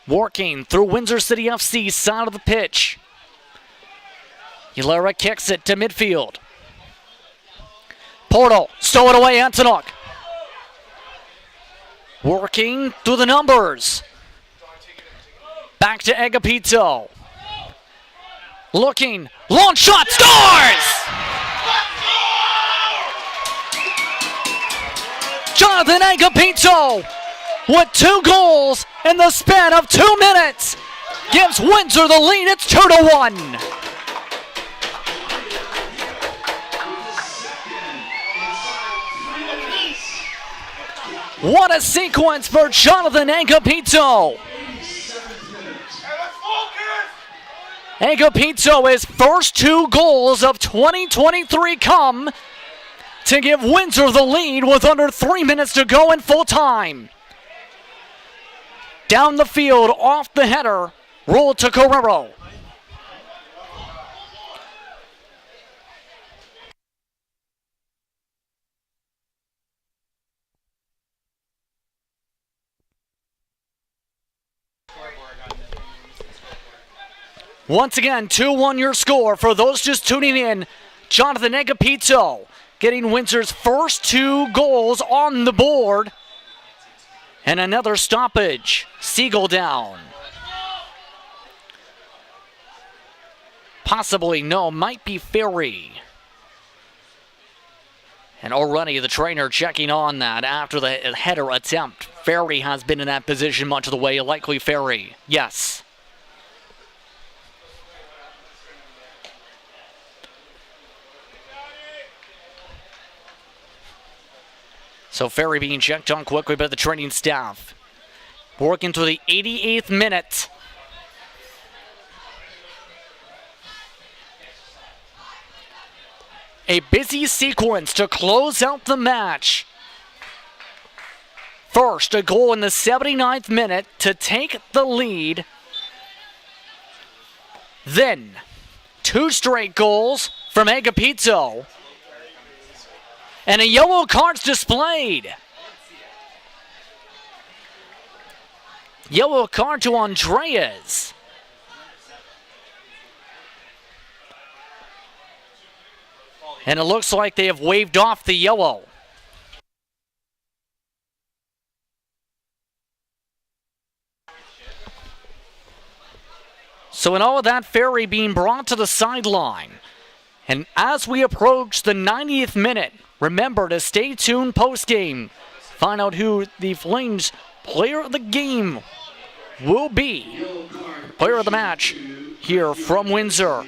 Working through Windsor City FC side of the pitch. Hilera kicks it to midfield. Portal, stow it away, Antonok. Working through the numbers. Back to Agapito. Looking, long shot, scores! Jonathan Agapito with 2 goals in the span of 2 minutes gives Windsor the lead. It's 2-1. What a sequence for Jonathan Agapito. Agapito, his first 2 goals of 2023 come to give Windsor the lead with under 3 minutes to go in full time. Down the field, off the header, roll to Carrero. Once again, 2-1 your score. For those just tuning in, Jonathan Agapito getting Windsor's first 2 goals on the board. And another stoppage. Siegel down. Possibly, no, might be Ferry. And already the trainer checking on that after the header attempt. Ferry has been in that position much of the way, likely Ferry. Yes. So Ferry being checked on quickly by the training staff. Working to the 88th minute. A busy sequence to close out the match. First, a goal in the 79th minute to take the lead. Then, 2 straight goals from Agapito. And a yellow card's displayed. Yellow card to Andreas. And it looks like they have waved off the yellow. So in all of that, Ferry being brought to the sideline. And as we approach the 90th minute, remember to stay tuned post-game. Find out who the Flames player of the game will be. Player of the match here from Windsor.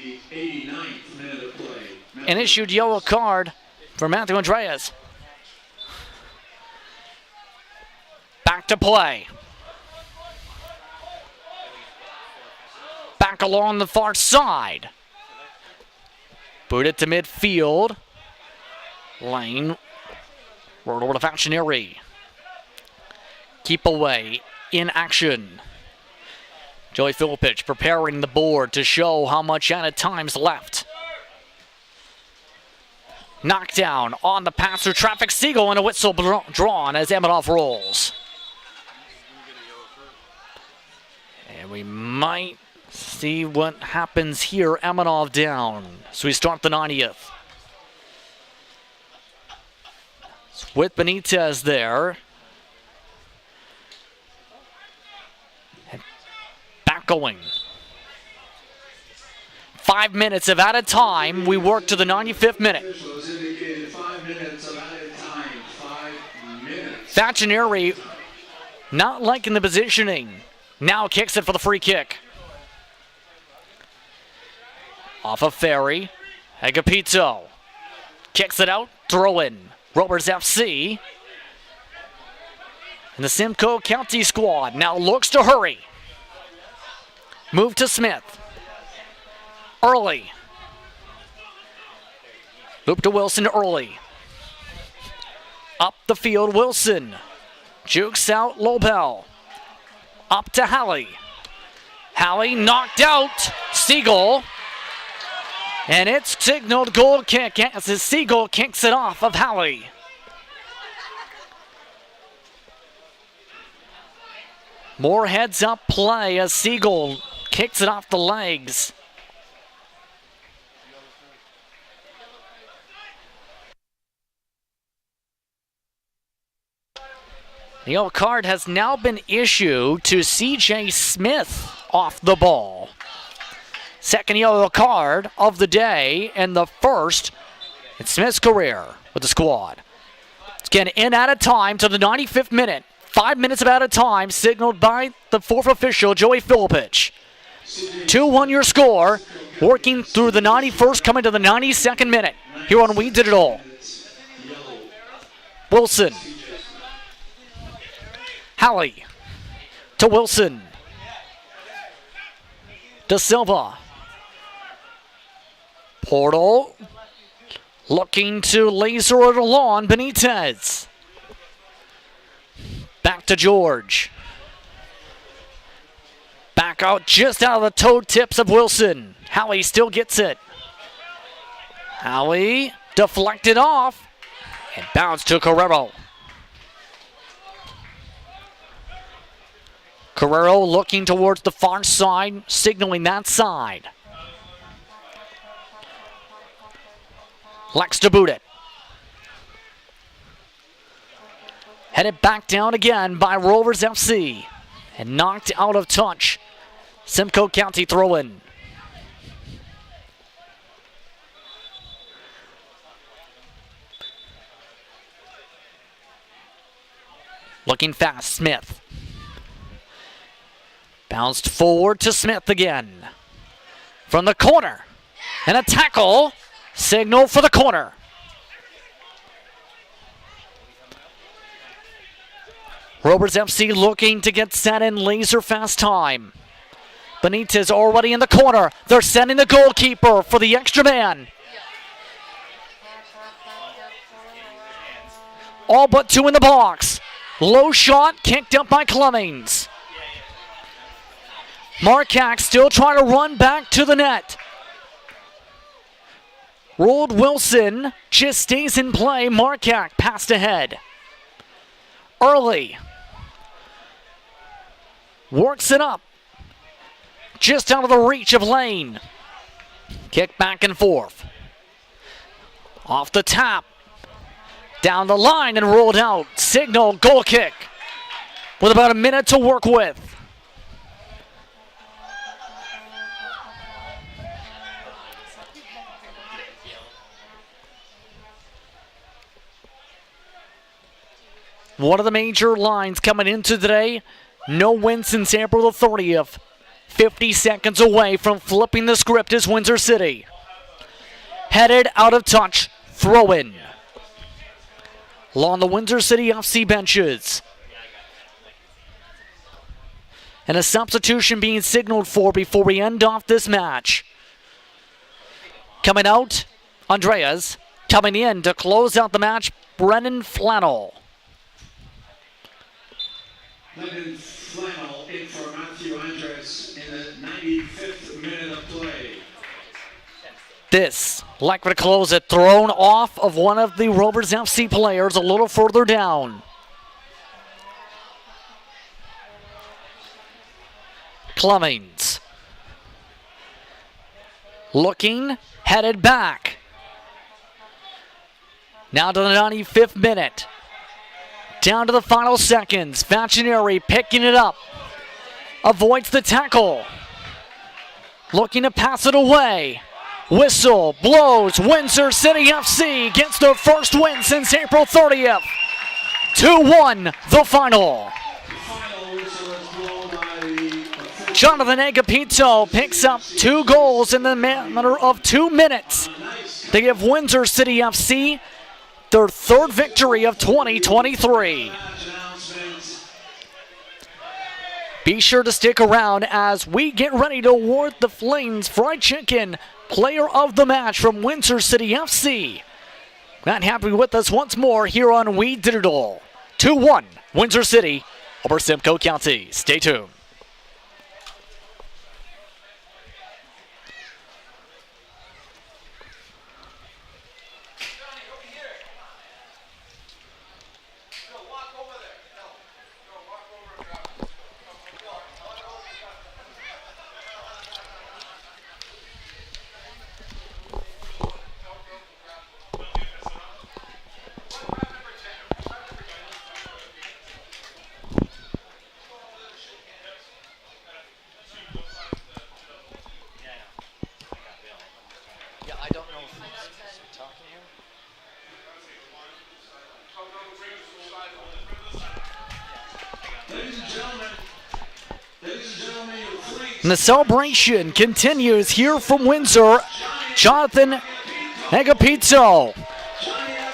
An issued yellow card for Matthew Andreas. Back to play. Back along the far side. Boot it to midfield. Lane. Rolled over to Facineri. Keep away. In action. Joey Filipich preparing the board to show how much added time's left. Knockdown on the pass through traffic. Siegel and a whistle drawn as Emanov rolls. And we might see what happens here. Emanov down. So we start the 90th. With Benitez there. And back going. 5 minutes of added time. We work to the 95th minute. Facineri not liking the positioning. Now kicks it for the free kick. Off of Ferry. Agapito. Kicks it out. Throw in. Rovers FC. And the Simcoe County squad now looks to hurry. Move to Smith. Early. Loop to Wilson early. Up the field, Wilson. Jukes out Lobel. Up to Halley. Halley knocked out. Siegel. And it's signaled goal kick as Siegel kicks it off of Halley. More heads up play as Siegel kicks it off the legs. The yellow card has now been issued to CJ Smith off the ball. Second yellow card of the day and the first in Smith's career with the squad. It's getting in out of time to the 95th minute. 5 minutes of out of time signaled by the fourth official, Joey Filipich. 2-1 your score, working through the 91st, coming to the 92nd minute here on We Digital. Wilson. Halley to Wilson. De Silva. Portal looking to laser it along. Benitez. Back to George. Back out just out of the toe tips of Wilson. Halley still gets it. Halley deflected off and bounced to Carrero. Carrero looking towards the far side, signaling that side. Likes to boot it. Headed back down again by Rovers FC. And knocked out of touch. Simcoe County throw in. Looking fast, Smith. Bounced forward to Smith again. From the corner. And a tackle. Signal for the corner. Rovers FC looking to get set in laser fast time. Benitez already in the corner. They're sending the goalkeeper for the extra man. All but two in the box. Low shot kicked up by Clemmings. Markak still trying to run back to the net. Rolled Wilson just stays in play. Markak passed ahead. Early. Works it up. Just out of the reach of Lane. Kick back and forth. Off the tap. Down the line and rolled out. Signal goal kick. With about a minute to work with. One of the major lines coming into today. No win since April the 30th. 50 seconds away from flipping the script is Windsor City. Headed out of touch. Throw in. Along the Windsor City FC benches. And a substitution being signaled for before we end off this match. Coming out Andreas coming in to close out the match, Brennan Flannel. Brennan Flannel in for Matthew Andres in the 95th minute of play. This likely to close it, thrown off of one of the Rovers FC players a little further down. Clemens looking, headed back. Now to the 95th minute. Down to the final seconds. Facineri picking it up. Avoids the tackle. Looking to pass it away. Whistle blows. Windsor City FC gets their first win since April 30th. 2-1 the final. Jonathan Agapito picks up 2 goals in the matter of 2 minutes. They give Windsor City FC their 3rd victory of 2023. Be sure to stick around as we get ready to award the Flames Fried Chicken Player of the Match from Windsor City FC. Not happy with us once more here on We Digital. 2-1 Windsor City over Simcoe County. Stay tuned. And the celebration continues here from Windsor. Jonathan Agapito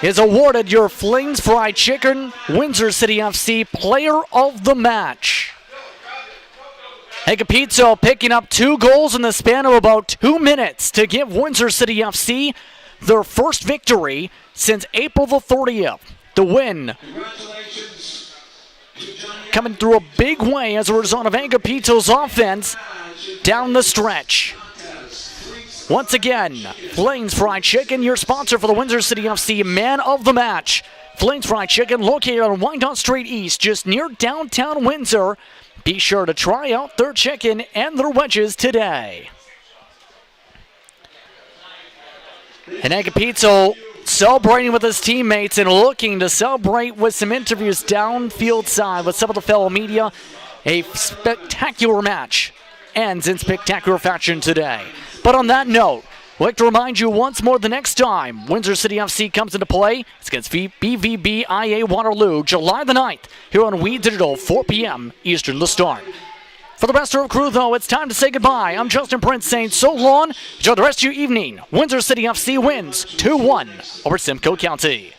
is awarded your Flames Fried Chicken Windsor City FC Player of the Match. Agapito picking up 2 goals in the span of about 2 minutes to give Windsor City FC their first victory since April the 30th. The win coming through a big way as a result of Agapito's offense down the stretch. Once again, Flames Fried Chicken, your sponsor for the Windsor City FC Man of the Match. Flames Fried Chicken, located on Wyandotte Street East, just near downtown Windsor. Be sure to try out their chicken and their wedges today. And Agapito celebrating with his teammates and looking to celebrate with some interviews downfield side with some of the fellow media. A spectacular match ends in spectacular fashion today. But on that note, I'd like to remind you once more the next time Windsor City FC comes into play, it's against BVB-IA Waterloo, July the 9th, here on We Digital, 4 p.m. Eastern the start. For the rest of our crew, though, it's time to say goodbye. I'm Justin Prince saying so long. Enjoy the rest of your evening. Windsor City FC wins 2-1 over Simcoe County.